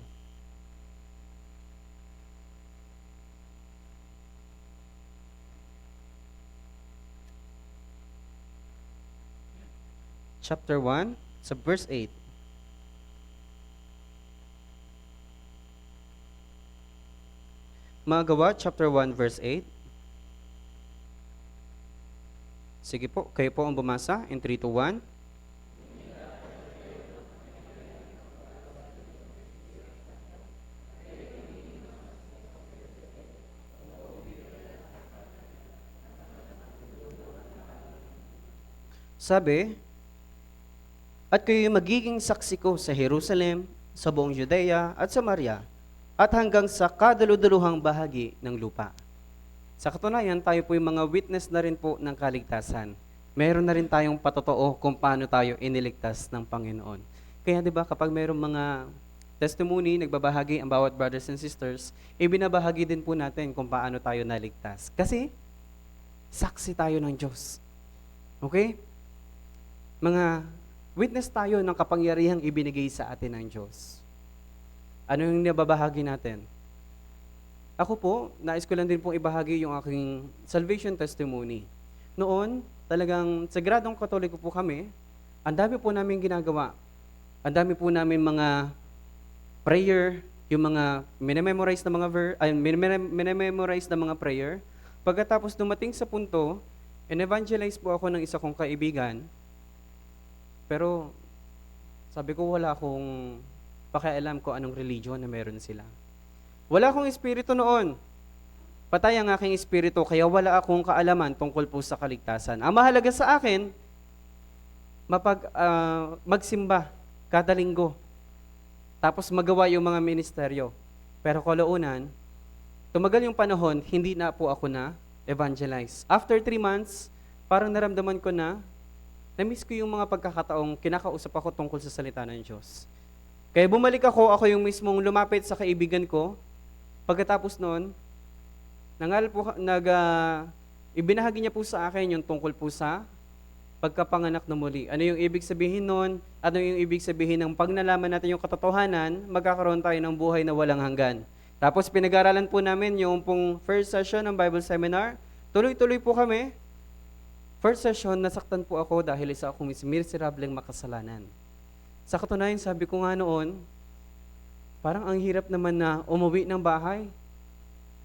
Chapter 1, sa verse 8. Mga Gawa, chapter 1, verse 8. Sige po, kayo po ang bumasa in 3, 2, 1. Sabi, at kayo'y magiging saksi ko sa Jerusalem, sa buong Judea at Samaria, at hanggang sa kadaluduluhang bahagi ng lupa. Sa katunayan, tayo po'y mga witness na rin po ng kaligtasan. Meron na rin tayong patotoo kung paano tayo iniligtas ng Panginoon. Kaya 'di ba, kapag mayroong mga testimony, nagbabahagi ang bawat brothers and sisters, ibinabahagi din po natin kung paano tayo naligtas. Kasi, saksi tayo ng Diyos. Okay? Mga witness tayo ng kapangyarihang ibinigay sa atin ng Diyos. Ano yung nababahagi natin? Ako po, nais ko lang din pong ibahagi yung aking salvation testimony. Noon, talagang sagradong Katoliko po kami, ang dami po namin ginagawa. Ang dami po namin mga prayer, yung mga minememorize na mga prayer. Pagkatapos dumating sa punto, in-evangelize po ako ng isa kong kaibigan, pero sabi ko wala akong pakialam ko anong religion na meron sila. Wala akong espiritu noon. Patay ang aking espiritu, kaya wala akong kaalaman tungkol po sa kaligtasan. Ang mahalaga sa akin, magsimba kada linggo. Tapos magawa yung mga ministeryo. Pero kalaunan, tumagal yung panahon, hindi na po ako na evangelize. After 3 months, parang naramdaman ko na-miss ko yung mga pagkakataong kinakausap ako tungkol sa salita ng Diyos. Kaya bumalik ako yung mismong lumapit sa kaibigan ko. Pagkatapos noon, ibinahagi niya po sa akin yung tungkol po sa pagkapanganak na muli. Ano yung ibig sabihin noon? Ano yung ibig sabihin ng pag nalaman natin yung katotohanan, magkakaroon tayo ng buhay na walang hanggan. Tapos pinag-aralan po namin yung pong first session ng Bible Seminar. Tuloy-tuloy po kami. First session, nasaktan po ako dahil isa akong miserableng makasalanan. Sa katunayan, sabi ko nga noon, parang ang hirap naman na umuwi ng bahay.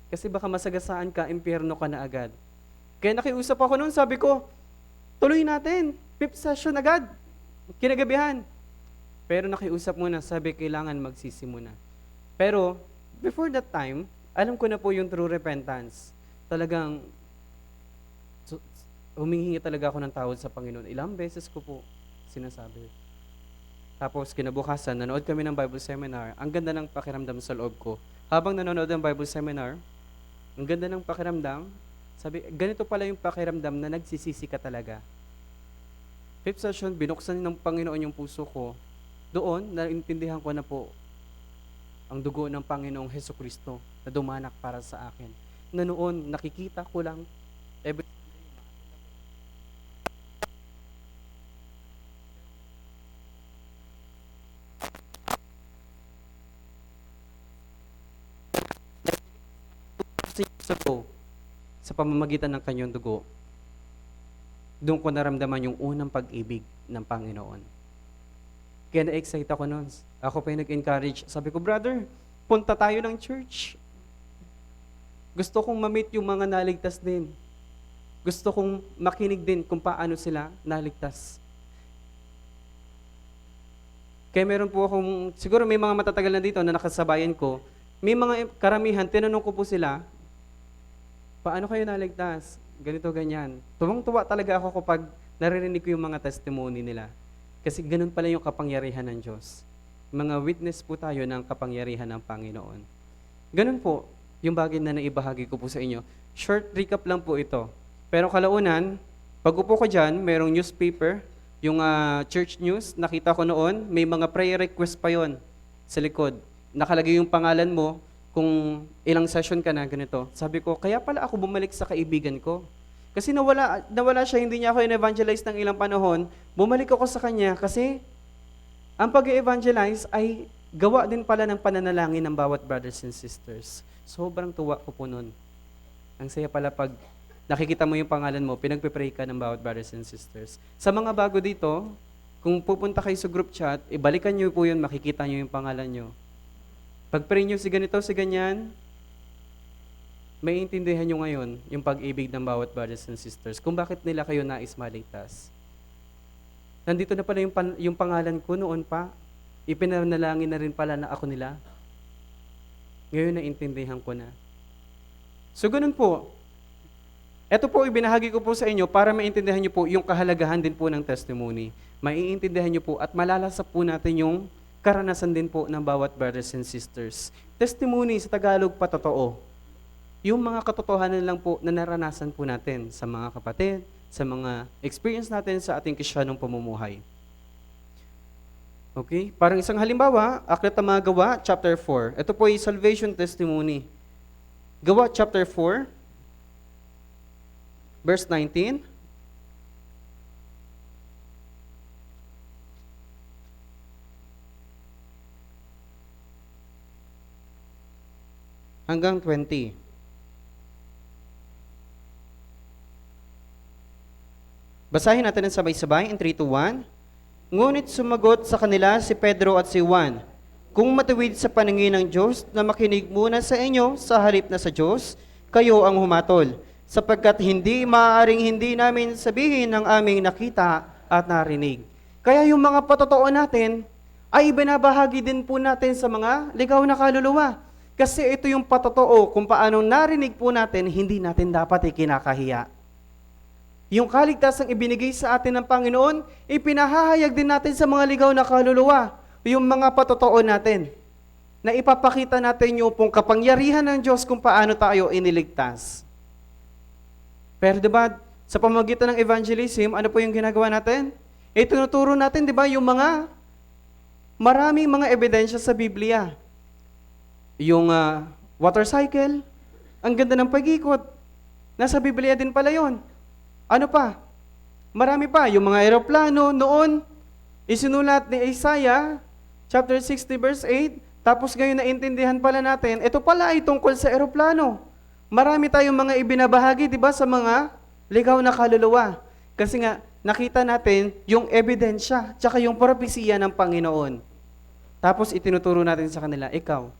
Kasi baka masagasaan ka, impyerno ka na agad. Kaya nakiusap ako noon, sabi ko, tuloy natin, 5th session agad, kinagabihan. Pero nakiusap muna, sabi kailangan magsisi muna. Pero before that time, alam ko na po yung true repentance. Talagang humihingi talaga ako ng tawad sa Panginoon. Ilang beses ko po sinasabi. Tapos kinabukasan, nanood kami ng Bible Seminar. Ang ganda ng pakiramdam sa loob ko. Habang nanonood ng Bible Seminar, ang ganda ng pakiramdam, sabi, ganito pala yung pakiramdam na nagsisisi ka talaga. 5th session, binuksan ng Panginoon yung puso ko. Doon, naintindihan ko na po ang dugo ng Panginoong Hesukristo na dumanak para sa akin. Na noon, nakikita ko lang every sa pamamagitan ng kanyang dugo, doon ko naramdaman yung unang pag-ibig ng Panginoon. Kaya na-excite ako noon. Ako pa yung nag-encourage. Sabi ko, brother, punta tayo ng church. Gusto kong ma-meet yung mga naligtas din. Gusto kong makinig din kung paano sila naligtas. Kaya meron po akong, siguro may mga matatagal na dito na nakasabayan ko, may mga karamihan, tinanong ko po sila, paano kayo naligtas? Ganito, ganyan. Tuwang-tuwa talaga ako kapag naririnig ko yung mga testimony nila. Kasi ganun pala yung kapangyarihan ng Diyos. Mga witness po tayo ng kapangyarihan ng Panginoon. Ganun po yung bagay na naibahagi ko po sa inyo. Short recap lang po ito. Pero kalaunan, pag upo ko dyan, mayroong newspaper, yung church news, nakita ko noon, may mga prayer request pa yon sa likod. Nakalagay yung pangalan mo, kung ilang session ka na, ganito. Sabi ko, kaya pala ako bumalik sa kaibigan ko. Kasi nawala siya, hindi niya ako in-evangelize ng ilang panahon. Bumalik ako sa kanya kasi ang pag-evangelize ay gawa din pala ng pananalangin ng bawat brothers and sisters. Sobrang tuwa ko po nun. Ang saya pala pag nakikita mo yung pangalan mo, pinagpipray ka ng bawat brothers and sisters. Sa mga bago dito, kung pupunta kayo sa group chat, ibalikan niyo po yun, makikita niyo yung pangalan niyo. Pag-pray nyo si ganito, si ganyan, may intindihan nyo ngayon yung pag-ibig ng bawat brothers and sisters kung bakit nila kayo nais maligtas. Nandito na pala yung pangalan ko noon pa, ipinanalangin na rin pala na ako nila. Ngayon naintindihan ko na. So ganun po, ito po ibinahagi ko po sa inyo para maintindihan nyo po yung kahalagahan din po ng testimony. Maiintindihan nyo po at malalasap po natin yung karanasan din po ng bawat brothers and sisters. Testimony sa Tagalog, patotoo. Yung mga katotohanan lang po na naranasan po natin sa mga kapatid, sa mga experience natin sa ating Kristiyanong pamumuhay. Okay? Parang isang halimbawa, Aklat ng mga Gawa, chapter 4. Ito po ay salvation testimony. Gawa, chapter 4, verse 19. Hanggang 20. Basahin natin ng sabay-sabay in 3, 2, 1. Ngunit sumagot sa kanila si Pedro at si Juan, kung matuwid sa paningin ng Diyos na makinig muna sa inyo sa halip na sa Diyos, kayo ang humatol, sapagkat hindi maaaring hindi namin sabihin ang aming nakita at narinig. Kaya yung mga patotoo natin ay ibinabahagi din po natin sa mga ligaw na kaluluwa. Kasi ito yung patotoo kung paano narinig po natin, hindi natin dapat ikinakahiya. Yung kaligtasang ibinigay sa atin ng Panginoon, ipinahahayag din natin sa mga ligaw na kaluluwa, yung mga patotoo natin, na ipapakita natin yung pong kapangyarihan ng Diyos kung paano tayo iniligtas. Pero diba, sa pamamagitan ng evangelism, ano po yung ginagawa natin? Itinuturo natin, diba, yung maraming mga ebidensya sa Biblia. Yung water cycle, ang ganda ng pag-ikot. Nasa Biblia din pala yon. Ano pa? Marami pa. Yung mga eroplano noon, isinulat ni Isaiah, chapter 60, verse 8, tapos ngayon naintindihan pala natin, ito pala ay tungkol sa eroplano. Marami tayong mga ibinabahagi, di ba, sa mga ligaw na kaluluwa. Kasi nga, nakita natin yung ebidensya, tsaka yung propesiya ng Panginoon. Tapos itinuturo natin sa kanila, ikaw,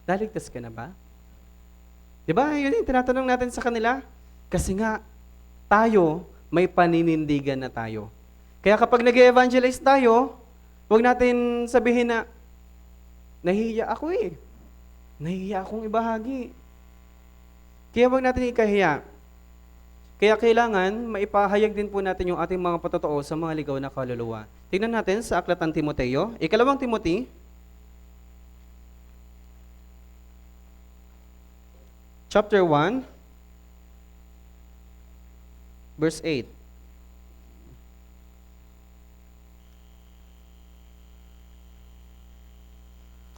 naligtas ka na ba? Di ba? Yun yung tinatanong natin sa kanila. Kasi nga, tayo, may paninindigan na tayo. Kaya kapag nag-evangelize tayo, huwag natin sabihin na, nahihiya ako eh. Nahihiya akong ibahagi. Kaya huwag natin ikahiya. Kaya kailangan, maipahayag din po natin yung ating mga patotoo sa mga ligaw na kaluluwa. Tingnan natin sa Aklat ng Timoteo, 2 Timothy, chapter 1, verse 8.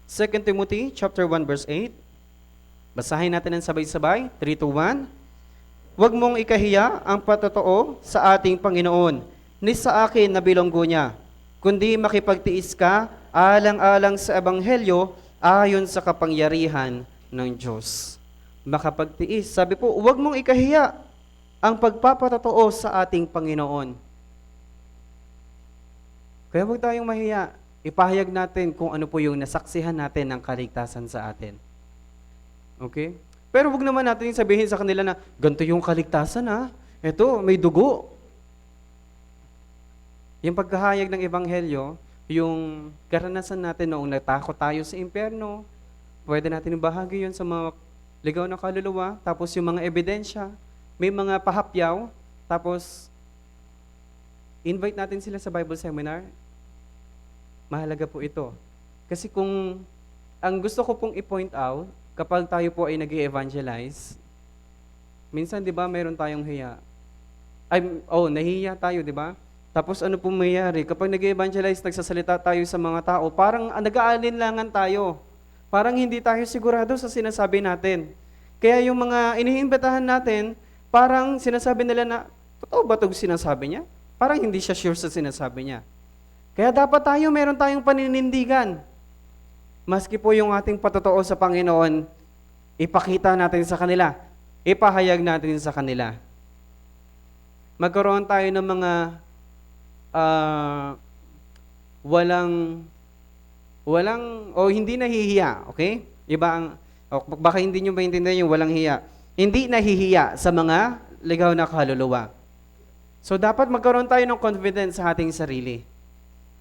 Second Timothy, chapter 1, verse 8. Basahin natin ng sabay-sabay. 3, 2, 1. Huwag mong ikahiya ang patotoo sa ating Panginoon, ni sa akin na bilonggo niya, kundi makipagtiis ka alang-alang sa Ebanghelyo ayon sa kapangyarihan ng Diyos. Makapagtiis. Sabi po, huwag mong ikahiya ang pagpapatotoo sa ating Panginoon. Kaya huwag tayong mahiya. Ipahayag natin kung ano po yung nasaksihan natin ng kaligtasan sa atin. Okay? Pero huwag naman natin sabihin sa kanila na, ganito yung kaligtasan ha. Ito, may dugo. Yung pagkahayag ng Ebanghelyo, yung karanasan natin noong natakot tayo sa impyerno, pwede natin ibahagi yun sa mga ligaw na kaluluwa, tapos yung mga ebidensya, may mga pahapyaw, tapos invite natin sila sa Bible seminar. Mahalaga po ito. Kasi kung ang gusto ko pong i-point out, kapag tayo po ay nag-evangelize, minsan 'di ba mayroon tayong hiya. Nahihiya tayo, 'di ba? Tapos ano pong mayayari? Kapag nag-evangelize, nagsasalita tayo sa mga tao, parang nag-aalinlangan tayo. Parang hindi tayo sigurado sa sinasabi natin. Kaya yung mga iniimbitahan natin, parang sinasabi nila na, totoo ba 'tong sinasabi niya? Parang hindi siya sure sa sinasabi niya. Kaya dapat meron tayong paninindigan. Maski po yung ating patotoo sa Panginoon, ipakita natin sa kanila, ipahayag natin sa kanila. Magkaroon tayo ng mga hindi nahihiya, okay? Baka hindi nyo maintindihan yung walang hiya. Hindi nahihiya sa mga ligaw na kaluluwa. So dapat magkaroon tayo ng confidence sa ating sarili.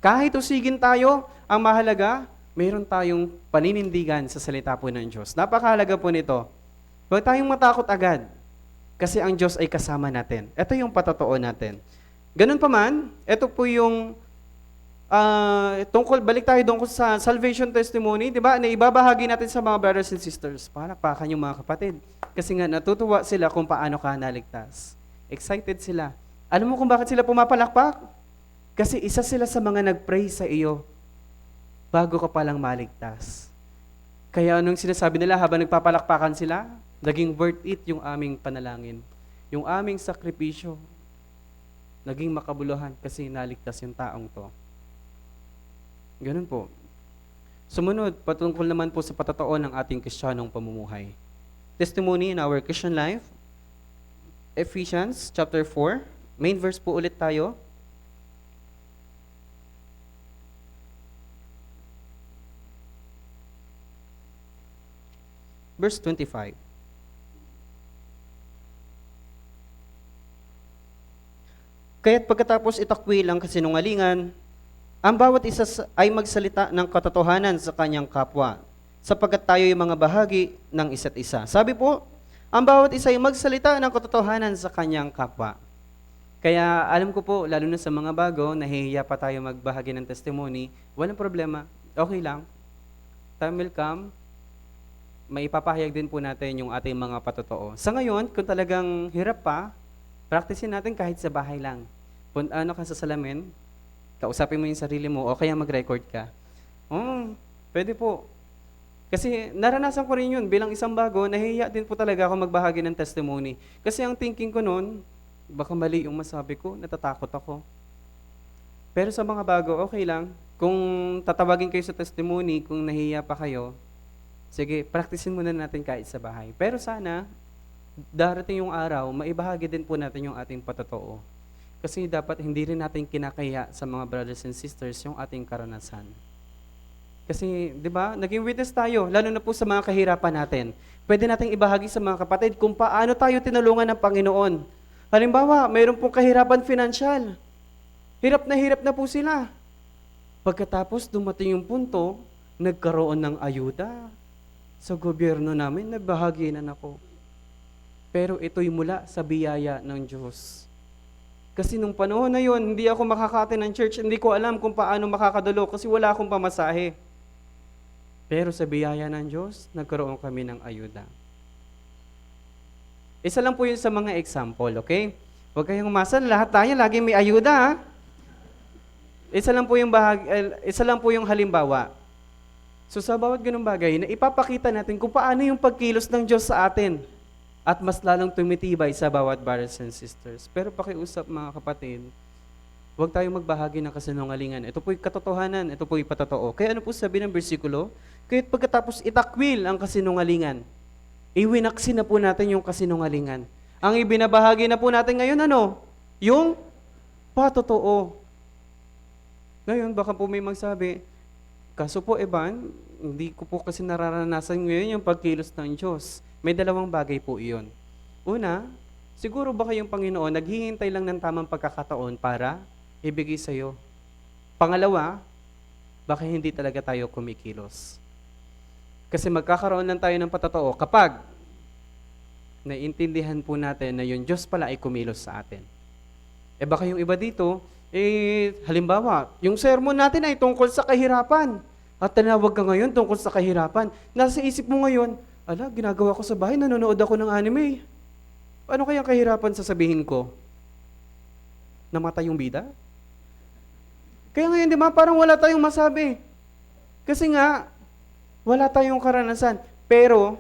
Kahit usigin tayo, ang mahalaga, mayroon tayong paninindigan sa salita po ng Diyos. Napakahalaga po nito. Huwag tayong matakot agad kasi ang Diyos ay kasama natin. Ito yung patotoo natin. Ganun pa man, ito po yung balik tayo doon sa salvation testimony, di ba? Na ibabahagi natin sa mga brothers and sisters. Palakpakan yung mga kapatid. Kasi nga natutuwa sila kung paano ka naligtas. Excited sila. Alam mo kung bakit sila pumapalakpak? Kasi isa sila sa mga nag-pray sa iyo bago ka palang maligtas. Kaya anong sinasabi nila habang nagpapalakpakan sila? Naging worth it yung aming panalangin. Yung aming sakripisyo. Naging makabuluhan kasi naligtas yung taong to. Ganun po. Sumunod, patungkol naman po sa patotoo ng ating Kristiyanong pamumuhay. Testimony in our Christian life. Ephesians chapter 4. Main verse po ulit tayo. Verse 25. Kaya't pagkatapos itakwil ang kasinungalingan, ang bawat isa ay magsalita ng katotohanan sa kanyang kapwa, sapagkat tayo ay mga bahagi ng isa't isa. Sabi po, ang bawat isa ay magsalita ng katotohanan sa kanyang kapwa. Kaya alam ko po, lalo na sa mga bago, nahihiya pa tayo magbahagi ng testimony, walang problema, okay lang. Time will come, maipapahayag din po natin yung ating mga patotoo. Sa ngayon, kung talagang hirap pa, practicein natin kahit sa bahay lang. Ano ka sa salamin, kausapin mo yung sarili mo, o kaya mag-record ka. Pwede po. Kasi naranasan ko rin yun, bilang isang bago, nahihiya din po talaga ako magbahagi ng testimony. Kasi ang thinking ko noon, baka mali yung masabi ko, natatakot ako. Pero sa mga bago, okay lang. Kung tatawagin kayo sa testimony, kung nahihiya pa kayo, sige, practicein muna natin kahit sa bahay. Pero sana, darating yung araw, maibahagi din po natin yung ating patotoo. Kasi dapat hindi rin natin kinakaya sa mga brothers and sisters yung ating karanasan. Kasi, di ba, naging witness tayo, lalo na po sa mga kahirapan natin. Pwede nating ibahagi sa mga kapatid kung paano tayo tinulungan ng Panginoon. Halimbawa, mayroon pong kahirapan financial. Hirap na po sila. Pagkatapos dumating yung punto, nagkaroon ng ayuda. Sa gobyerno namin, nagbahaginan ako. Pero ito'y mula sa biyaya ng Diyos. Kasi nung panahon na yon, hindi ako makakaattend ng church, hindi ko alam kung paano makakadalo kasi wala akong pamasahe. Pero sa biyaya ng Diyos, nagkaroon kami ng ayuda. Isa lang po yun sa mga example, okay? Huwag kayong umasa, lahat tayo lagi may ayuda, ha? Isa lang po yung halimbawa. So sa bawat ganung bagay, na ipapakita natin kung paano yung pagkilos ng Diyos sa atin at mas lalong tumitibay sa bawat brothers and sisters. Pero pakiusap mga kapatid, huwag tayong magbahagi ng kasinungalingan. Ito po'y katotohanan, ito po'y patotoo. Kaya ano po sabi ng bersikulo? Kaya't pagkatapos itakwil ang kasinungalingan, iwinaksi na po natin yung kasinungalingan. Ang ibinabahagi na po natin ngayon, ano? Yung patotoo. Ngayon, baka po may magsabi, kaso po, Evan, hindi ko po kasi nararanasan ngayon yung pagkilos ng Diyos. May dalawang bagay po iyon. Una, siguro baka yung Panginoon naghihintay lang ng tamang pagkakataon para ibigay sa'yo. Pangalawa, baka hindi talaga tayo kumikilos. Kasi magkakaroon lang tayo ng patotoo kapag naiintindihan po natin na yung Diyos pala ay kumilos sa atin. Baka yung iba dito, halimbawa, yung sermon natin ay tungkol sa kahirapan. At tinawag ka ngayon tungkol sa kahirapan. Nasa isip mo ngayon, ginagawa ko sa bahay, nanonood ako ng anime. Ano kaya kahirapan sasabihin ko? Namatay yung bida? Kaya ngayon, di ba, parang wala tayong masabi. Kasi nga, wala tayong karanasan. Pero,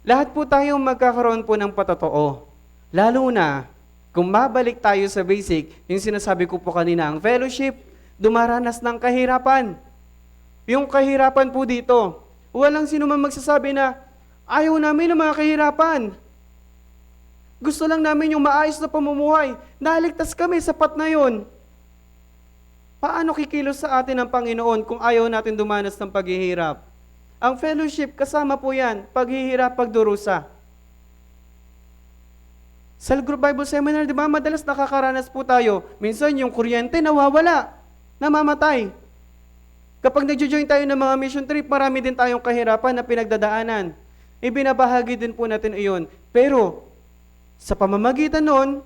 lahat po tayong magkakaroon po ng patotoo. Lalo na, kung mabalik tayo sa basic, yung sinasabi ko po kanina, ang fellowship, dumaranas ng kahirapan. Yung kahirapan po dito, walang sino man magsasabi na, ayaw namin ng mga kahirapan. Gusto lang namin yung maayos na pamumuhay. Naligtas kami, sapat na yon. Paano kikilos sa atin ang Panginoon kung ayaw natin dumanas ng paghihirap? Ang fellowship, kasama po yan, paghihirap, pagdurusa. Sa Group Bible Seminar, di ba, madalas nakakaranas po tayo. Minsan yung kuryente nawawala, namamatay. Kapag nag-join tayo ng mga mission trip, marami din tayong kahirapan na pinagdadaanan. Ibinabahagi din po natin iyon. Pero, sa pamamagitan noon,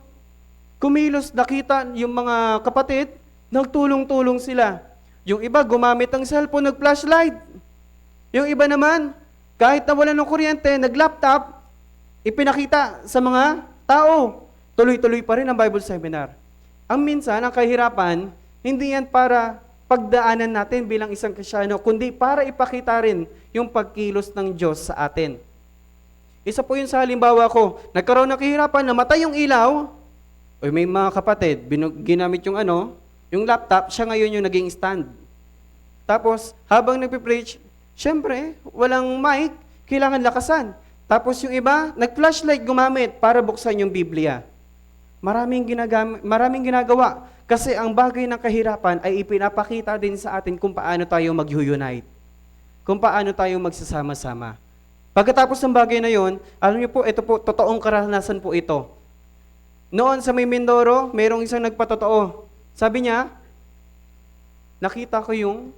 kumilos, nakita yung mga kapatid, nagtulong-tulong sila. Yung iba, gumamit ng cellphone, nag-flashlight. Yung iba naman, kahit nawalan ng kuryente, nag-laptop, ipinakita sa mga tao. Tuloy-tuloy pa rin ang Bible Seminar. Ang minsan, ang kahirapan, hindi yan para pagdaanan natin bilang isang Kristyano, kundi para ipakita rin yung pagkilos ng Diyos sa atin. Isa po yun sa halimbawa ko, nagkaroon ng kahirapan, namatay yung ilaw, o may mga kapatid, ginamit yung laptop, siya ngayon yung naging stand. Tapos, habang nagpipreach, syempre, walang mic, kailangan lakasan. Tapos yung iba, nag-flashlight gumamit para buksan yung Biblia. Maraming ginagawa. Kasi ang bagay ng kahirapan ay ipinapakita din sa atin kung paano tayo mag-unite. Kung paano tayo magsasama-sama. Pagkatapos ng bagay na yon, alam niyo po, ito po, totoong karanasan po ito. Noon sa may Mindoro, mayroong isang nagpatotoo. Sabi niya, nakita ko yung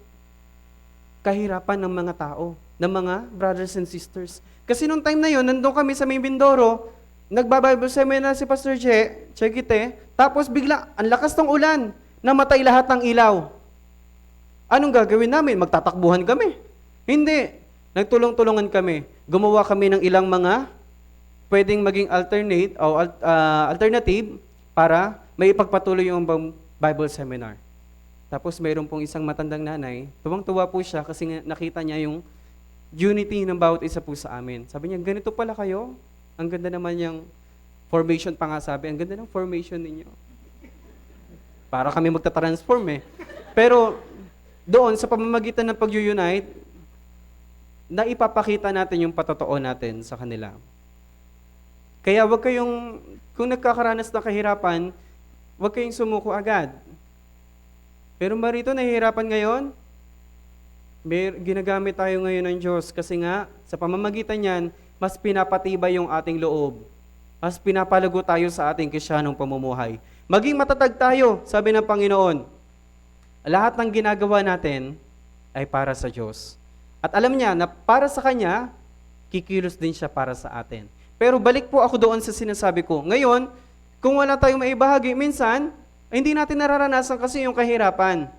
kahirapan ng mga tao. ng mga brothers and sisters. Kasi nung time na yon, nandun kami sa may Mindoro, nagbabible seminar si Pastor Chegite, tapos bigla, ang lakas ng ulan, namatay lahat ng ilaw. Anong gagawin namin? Magtatakbuhan kami? Hindi. Nagtulong-tulungan kami. Gumawa kami ng ilang mga pwedeng maging alternative para may ipagpatuloy yung Bible seminar. Tapos mayroon pong isang matandang nanay, tuwang-tuwa po siya kasi nakita niya yung unity ng bawat isa po sa amin. Sabi niya, ganito pala kayo? Ang ganda naman yung formation pa nga sabi, ang ganda ng formation ninyo. Para kami magta-transform eh. Pero doon, sa pamamagitan ng pag-unite, na ipapakita natin yung patotoo natin sa kanila. Kaya wag kayong, kung nagkakaranas ng kahirapan, wag kayong sumuko agad. Pero marito, nahihirapan ngayon, ginagamit tayo ngayon ng Diyos kasi nga, sa pamamagitan niyan, mas pinapatibay yung ating loob. Mas pinapalago tayo sa ating Kristiyanong pamumuhay. Maging matatag tayo, sabi ng Panginoon. Lahat ng ginagawa natin ay para sa Diyos. At alam niya na para sa Kanya, kikilos din siya para sa atin. Pero balik po ako doon sa sinasabi ko. Ngayon, kung wala tayong maibahagi, minsan, hindi natin nararanasan kasi yung kahirapan.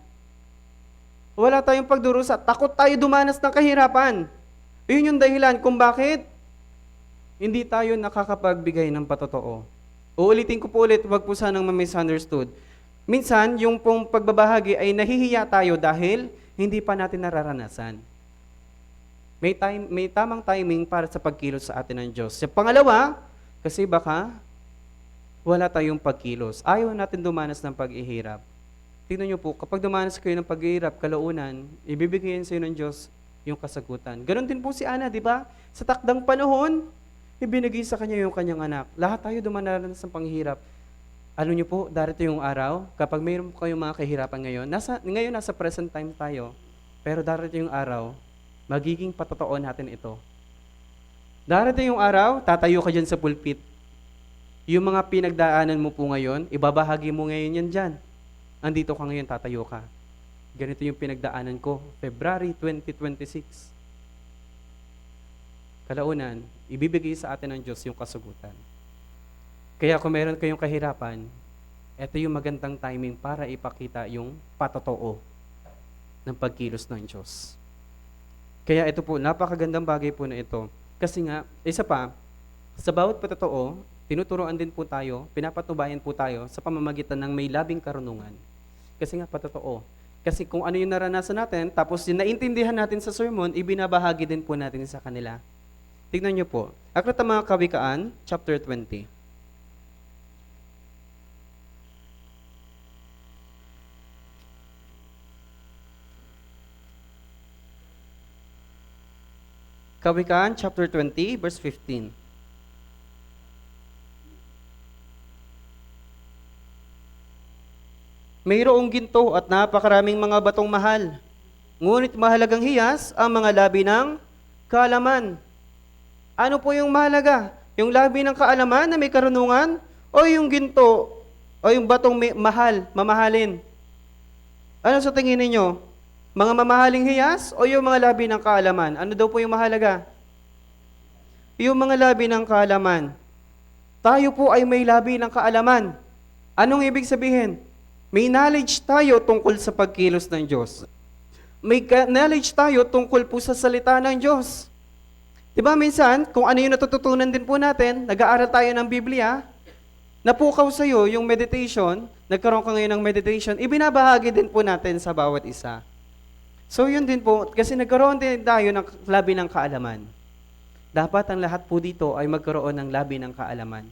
Wala tayong pagdurusa. Takot tayo dumanas ng kahirapan. Yun yung dahilan kung bakit hindi tayo nakakapagbigay ng patotoo. Uulitin ko po ulit, wag po sanang ma-misunderstood. Minsan, yung pong pagbabahagi ay nahihiya tayo dahil hindi pa natin nararanasan. May tamang timing para sa pagkilos sa atin ng Diyos. Sa pangalawa, kasi baka wala tayong pagkilos. Ayaw natin dumanas ng paghihirap. Tingnan niyo po, kapag dumanas kayo ng paghihirap, kalaunan, ibibigay sa iyo ng Diyos yung kasagutan. Ganon din po si Ana, di ba? Sa takdang panahon, ibinigay sa kanya yung kanyang anak. Lahat tayo dumaranas ng panghihirap. Alam niyo po, darito yung araw, kapag mayroon kayong mga kahirapan ngayon, nasa present time tayo, pero darito yung araw, magiging patotoo natin ito. Darito yung araw, tatayo ka dyan sa pulpit. Yung mga pinagdaanan mo po ngayon, ibabahagi mo ngayon yan dyan. Andito ka ngayon, tatayo ka. Ganito yung pinagdaanan ko, February 2026. Kalaunan, ibibigay sa atin ng Diyos yung kasagutan. Kaya kung meron kayong kahirapan, ito yung magandang timing para ipakita yung patotoo ng pagkilos ng Diyos. Kaya ito po, napakagandang bagay po na ito. Kasi nga, isa pa, sa bawat patotoo, tinuturoan din po tayo, pinapatubayan po tayo sa pamamagitan ng may labing karunungan. Kasi nga patotoo. Kasi kung ano yung naranasan natin, tapos yung naintindihan natin sa sermon, ibinabahagi din po natin sa kanila. Tignan niyo po, Aklat ng mga Kawikaan, chapter 20. Kawikaan, chapter 20, verse 15. Mayroong ginto at napakaraming mga batong mahal. Ngunit mahalagang hiyas ang mga labi ng kaalaman. Ano po yung mahalaga? Yung labi ng kaalaman na may karunungan? O yung ginto? O yung batong mahal, mamahalin? Ano sa tingin ninyo? Mga mamahaling hiyas o yung mga labi ng kaalaman? Ano daw po yung mahalaga? Yung mga labi ng kaalaman. Tayo po ay may labi ng kaalaman. Anong ibig sabihin? May knowledge tayo tungkol sa pagkilos ng Diyos. May knowledge tayo tungkol po sa salita ng Diyos. Diba minsan, kung ano yung natututunan din po natin, nag-aaral tayo ng Biblia, napukaw sa'yo yung meditation, nagkaroon ka ngayon ng meditation, ibinabahagi din po natin sa bawat isa. So yun din po, kasi nagkaroon din tayo ng labi ng kaalaman. Dapat ang lahat po dito ay magkaroon ng labi ng kaalaman.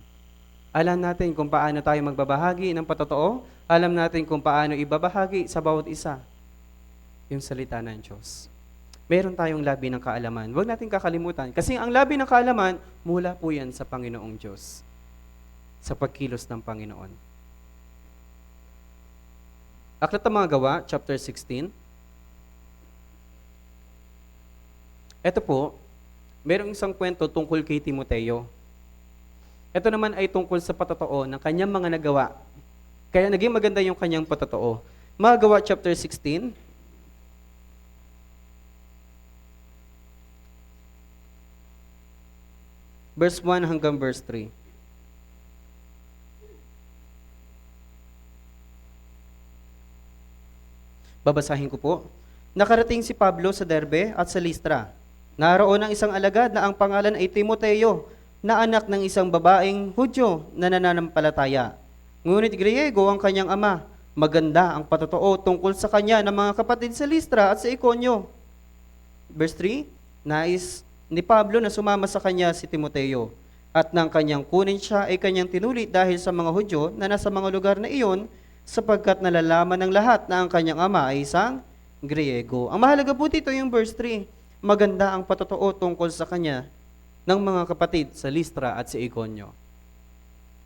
Alam natin kung paano tayo magbabahagi ng patotoo, alam natin kung paano ibabahagi sa bawat isa yung salita ng Diyos. Meron tayong labi ng kaalaman. Huwag natin kakalimutan. Kasi ang labi ng kaalaman, mula po yan sa Panginoong Diyos. Sa pagkilos ng Panginoon. Aklat ng mga Gawa, chapter 16. Ito po, merong isang kwento tungkol kay Timoteo. Ito naman ay tungkol sa patotoo ng kanyang mga nagawa. Kaya naging maganda yung kanyang patotoo. Mga Gawa, chapter 16. verse 1 hanggang verse 3. Babasahin ko po. Nakarating si Pablo sa Derbe at sa Listra. Naroon ang isang alagad na ang pangalan ay Timoteo, na anak ng isang babaeng Hudyo na nananampalataya. Ngunit Griego ang kanyang ama. Maganda ang patotoo tungkol sa kanya ng mga kapatid sa Listra at sa Ikonyo. Verse 3, nais ni Pablo na sumama sa kanya si Timoteo. At nang kanyang kunin siya ay kanyang tinuli dahil sa mga Hudyo na nasa mga lugar na iyon, sapagkat nalalaman ng lahat na ang kanyang ama ay isang Griego. Ang mahalaga po dito yung verse 3. Maganda ang patotoo tungkol sa kanya ng mga kapatid sa Listra at sa Ikonyo.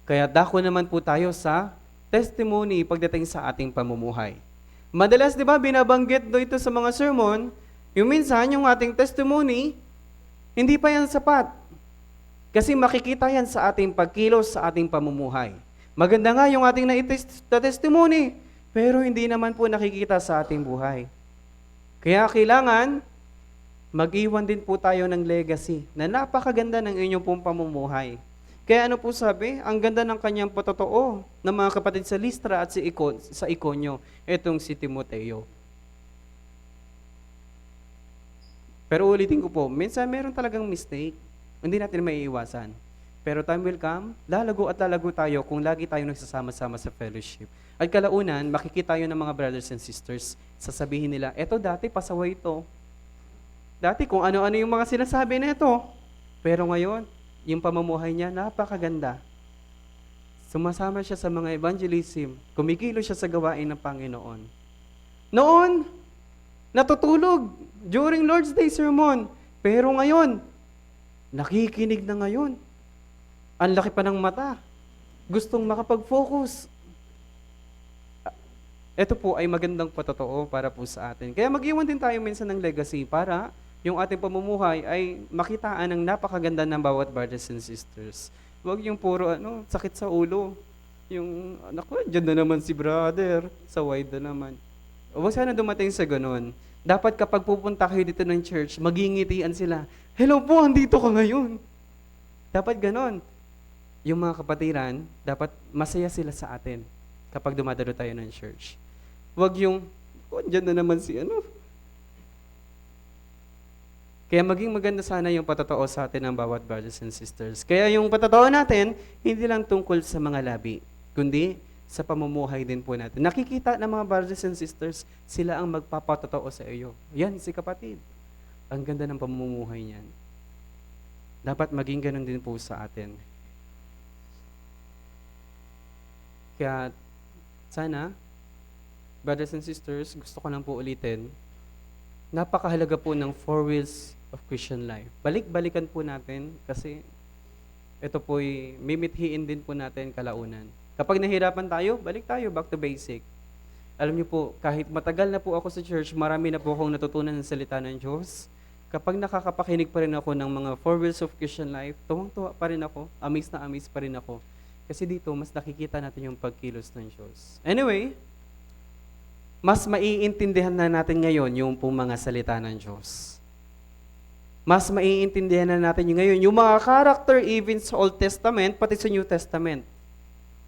Kaya dako naman po tayo sa testimony pagdating sa ating pamumuhay. Madalas, di ba, binabanggit do ito sa mga sermon, yung minsan, yung ating testimony, hindi pa yan sapat. Kasi makikita yan sa ating pagkilos, sa ating pamumuhay. Maganda nga yung ating na-testimony, pero hindi naman po nakikita sa ating buhay. Kaya kailangan, mag-iwan din po tayo ng legacy na napakaganda ng inyong pong pamumuhay. Kaya ano po sabi? Ang ganda ng kanyang patotoo ng mga kapatid sa Listra at sa Ikonyo, itong si Timoteo. Pero ulitin ko po, minsan meron talagang mistake. Hindi natin maiiwasan. Pero time will come, lalago at lalago tayo kung lagi tayo nagsasama-sama sa fellowship. At kalaunan, makikita tayo ng mga brothers and sisters, sasabihin nila, eto dati pasaway ito. Dati kung ano-ano yung mga sinasabi na ito. Pero ngayon, yung pamumuhay niya, napakaganda. Sumasama siya sa mga evangelism, kumikilo siya sa gawain ng Panginoon. Noon, natutulog during Lord's Day sermon. Pero ngayon, nakikinig na ngayon. Ang laki pa ng mata. Gustong makapag-focus. Ito po ay magandang patotoo para po sa atin. Kaya mag-iwan din tayo minsan ng legacy para yung ating pamumuhay ay makitaan ng napakaganda ng bawat brothers and sisters. Huwag yung puro sakit sa ulo. Yung, dyan na naman si brother. Sa wide na naman. Huwag sana dumating sa ganun. Dapat kapag pupunta kayo dito ng church, magingitian sila. Hello po, andito ka ngayon. Dapat ganon. Yung mga kapatiran, dapat masaya sila sa atin kapag dumadalo tayo ng church. Huwag yung, dyan na naman si Kaya maging maganda sana yung patotoo sa atin ng bawat brothers and sisters. Kaya yung patotoo natin, hindi lang tungkol sa mga labi, kundi sa pamumuhay din po natin. Nakikita ng mga brothers and sisters, sila ang magpapatotoo sa iyo. Yan, si kapatid. Ang ganda ng pamumuhay niyan. Dapat maging ganun din po sa atin. Kaya sana, brothers and sisters, gusto ko lang po ulitin, napakahalaga po ng 4 wheels of Christian life. Balik-balikan po natin kasi ito po'y mimithiin din po natin kalaunan. Kapag nahirapan tayo, balik tayo, back to basic. Alam niyo po, kahit matagal na po ako sa church, marami na po akong natutunan ng salita ng Diyos. Kapag nakakapakinig pa rin ako ng mga 4 wheels of Christian life, tuwang-tuwa pa rin ako, amaze na amaze pa rin ako. Kasi dito, mas nakikita natin yung pagkilos ng Diyos. Anyway, mas maiintindihan na natin ngayon yung pong mga salita ng Diyos. Mas maiintindihan na natin yung ngayon yung mga character even sa Old Testament, pati sa New Testament.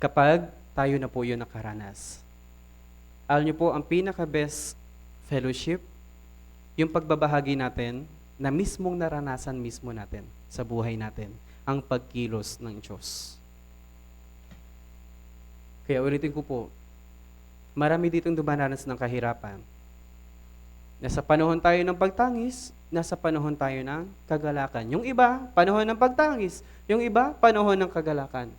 Kapag tayo na po yun nakaranas. Alam niyo po, ang pinaka-best fellowship, yung pagbabahagi natin na mismong naranasan mismo natin sa buhay natin, ang pagkilos ng Diyos. Kaya ulitin ko po, marami ditong dumaranas ng kahirapan. Nasa panahon tayo ng pagtangis, nasa panahon tayo ng kagalakan. Yung iba, panahon ng pagtangis. Yung iba, panahon ng kagalakan.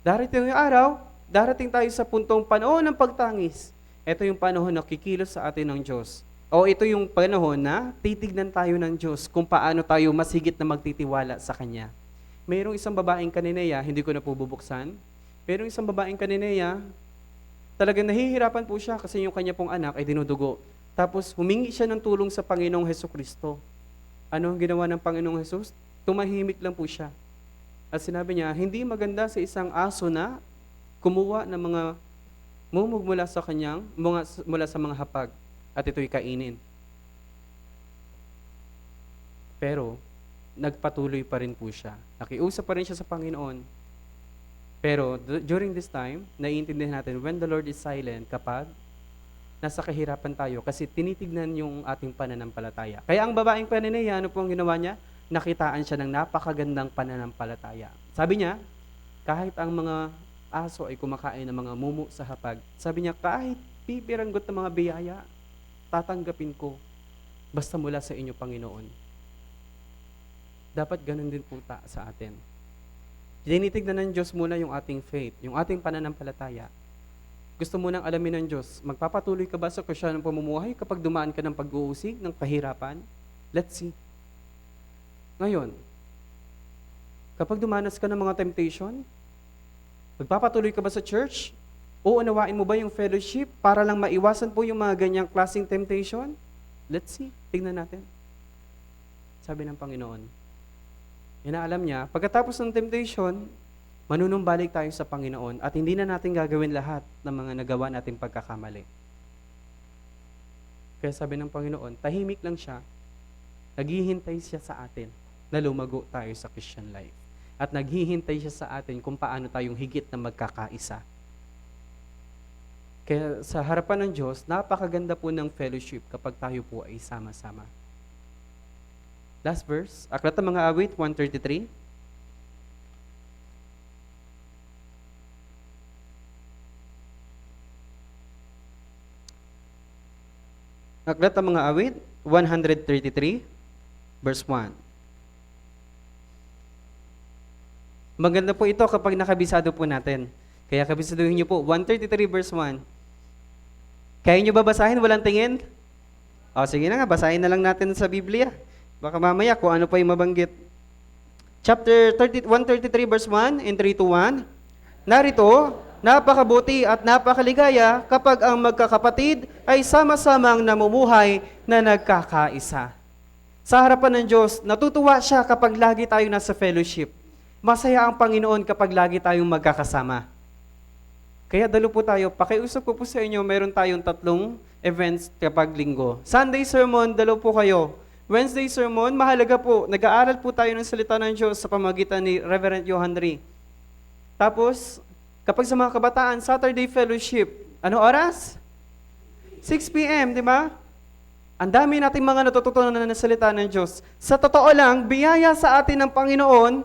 Darating yung araw, darating tayo sa puntong panahon ng pagtangis. Ito yung panahon na kikilos sa atin ng Diyos. O ito yung panahon na titignan tayo ng Diyos kung paano tayo mas higit na magtitiwala sa Kanya. Mayroong isang babaeng Kananeya, hindi ko na po bubuksan. Mayroong isang babaeng Kananeya, talagang nahihirapan po siya kasi yung kanya pong anak ay dinudugo. Tapos humingi siya ng tulong sa Panginoong Hesukristo. Ano ang ginawa ng Panginoong Hesus? Tumahimik lang po siya. At sinabi niya, hindi maganda sa isang aso na kumuha ng mga mumug mula sa kanyang, mula sa mga hapag at ito'y kainin. Pero, nagpatuloy pa rin po siya. Nakiusap pa rin siya sa Panginoon. Pero during this time, naiintindihan natin when the Lord is silent kapag nasa kahirapan tayo kasi tinitignan yung ating pananampalataya. Kaya ang babaeng Pananea, ano po ang ginawa niya? Nakitaan siya ng napakagandang pananampalataya. Sabi niya, kahit ang mga aso ay kumakain ng mga mumu sa hapag, sabi niya, kahit pipiranggot ng mga biyaya, tatanggapin ko basta mula sa inyo, Panginoon. Dapat ganun din po sa atin. Tinitignan ng Diyos muna yung ating faith, yung ating pananampalataya. Gusto mo nang alamin ng Diyos, magpapatuloy ka ba sa Kristyanong pamumuhay kapag dumaan ka ng pag-uusig, ng kahirapan? Let's see. Ngayon, kapag dumanas ka ng mga temptation, magpapatuloy ka ba sa church? Uunawain mo ba yung fellowship para lang maiwasan po yung mga ganyang klaseng temptation? Let's see. Tingnan natin. Sabi ng Panginoon, inaalam niya, pagkatapos ng temptation, manunumbalik tayo sa Panginoon at hindi na natin gagawin lahat ng mga nagawa nating pagkakamali. Kaya sabi ng Panginoon, tahimik lang siya, naghihintay siya sa atin na lumago tayo sa Christian life. At naghihintay siya sa atin kung paano tayong higit na magkakaisa. Kaya sa harapan ng Diyos, napakaganda po ng fellowship kapag tayo po ay sama-sama. Last verse, Aklat ng Mga Awit 133. Aklat ng Mga Awit 133, verse 1. Maganda po ito kapag nakabisado po natin. Kaya kabisaduhin niyo po, 133 verse 1. Kaya niyo ba basahin? Walang tingin? O sige na nga, basahin na lang natin sa Biblia. Baka mamaya kung ano pa yung mabanggit. Chapter 133 verse 1 and 3 to 1. Narito, napakabuti at napakaligaya kapag ang magkakapatid ay sama-samang namumuhay na nagkakaisa. Sa harapan ng Diyos, natutuwa siya kapag lagi tayo nasa fellowship. Masaya ang Panginoon kapag lagi tayong magkakasama. Kaya dalo po tayo, pakiusap ko po sa inyo, meron tayong 3 events kapag linggo. Sunday sermon, dalo po kayo. Wednesday sermon, mahalaga po, nag-aaral po tayo ng salita ng Diyos sa pamagitan ni Reverend Johan Ri. Tapos, kapag sa mga kabataan, Saturday fellowship, ano oras? 6 p.m., di ba? Ang dami nating mga natututunan ng salita ng Diyos. Sa totoo lang, biyaya sa atin ng Panginoon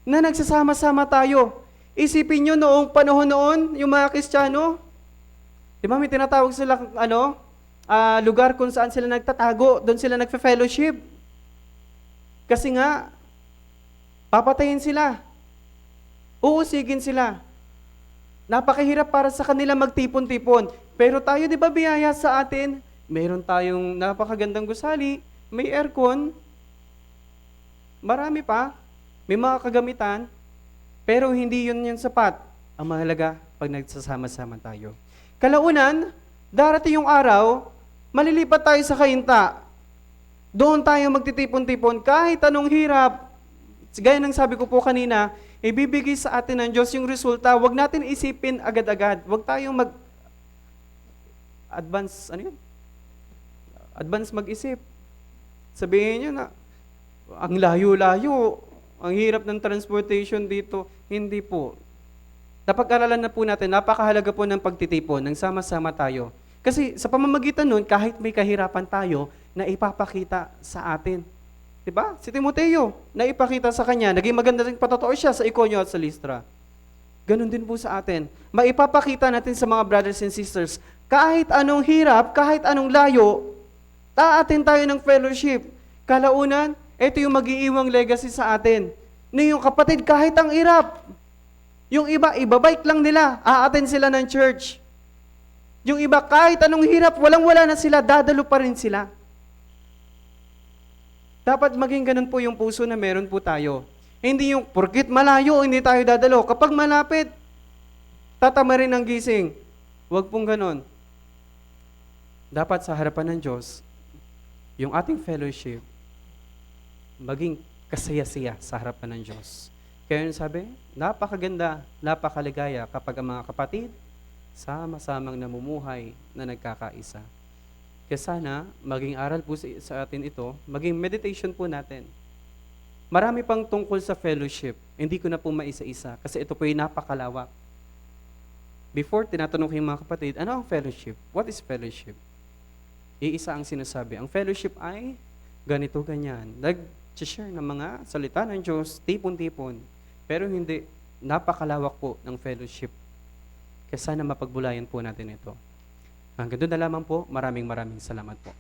na nagsasama-sama tayo. Isipin nyo noong panahon noon, yung mga Kristiyano, di ba may tinatawag sila, lugar kung saan sila nagtatago, doon sila nagfe-fellowship. Kasi nga, papatayin sila. Uusigin sila. Napakahirap para sa kanila magtipon-tipon. Pero tayo, di ba biyaya sa atin? Meron tayong napakagandang gusali, may aircon, marami pa, may mga kagamitan, pero hindi yun yung sapat. Ang mahalaga, pag nagsasama-sama tayo. Kalaunan, darating yung araw, malilipat tayo sa kainta. Doon tayo magtitipon-tipon kahit anong hirap. Gaya ng sabi ko po kanina, ibibigay sa atin ng Diyos yung resulta. Huwag natin isipin agad-agad. Huwag tayong advance mag-isip. Sabihin nyo na, ang layo-layo, ang hirap ng transportation dito. Hindi po. Napag-aralan na po natin, napakahalaga po ng pagtitipon, ng sama-sama tayo. Kasi sa pamamagitan nun, kahit may kahirapan tayo, na ipapakita sa atin. Diba? Si Timoteo, na ipakita sa kanya, naging maganda rin patotoo siya sa Iconio at sa Listra. Ganon din po sa atin. Maipapakita natin sa mga brothers and sisters, kahit anong hirap, kahit anong layo, taatin tayo ng fellowship. Kalaunan, ito yung mag-iiwang legacy sa atin. Na yung kapatid, kahit ang hirap, yung iba, ibabike lang nila, aatin sila ng church. Yung iba, kahit anong hirap, walang-wala na sila, dadalo pa rin sila. Dapat maging ganun po yung puso na meron po tayo. Hindi yung, porkit malayo, hindi tayo dadalo. Kapag malapit, tatama rin ang gising. Huwag pong ganun. Dapat sa harapan ng Diyos, yung ating fellowship, maging kasaya-saya sa harapan ng Diyos. Kaya yun sabi, napakaganda, napakaligaya kapag ang mga kapatid, sama-samang namumuhay na nagkakaisa. Kaya sana, maging aral po sa atin ito, maging meditation po natin. Marami pang tungkol sa fellowship. Hindi ko na po maisa-isa kasi ito po ay napakalawak. Before, tinatanong ko yung mga kapatid, ano ang fellowship? What is fellowship? Iisa ang sinasabi. Ang fellowship ay ganito, ganyan. Nag-share ng mga salita ng Diyos, tipon-tipon. Pero hindi, napakalawak po ng fellowship. Kaya sana mapagbulayan po natin ito. Hanggang doon na lamang po. Maraming salamat po.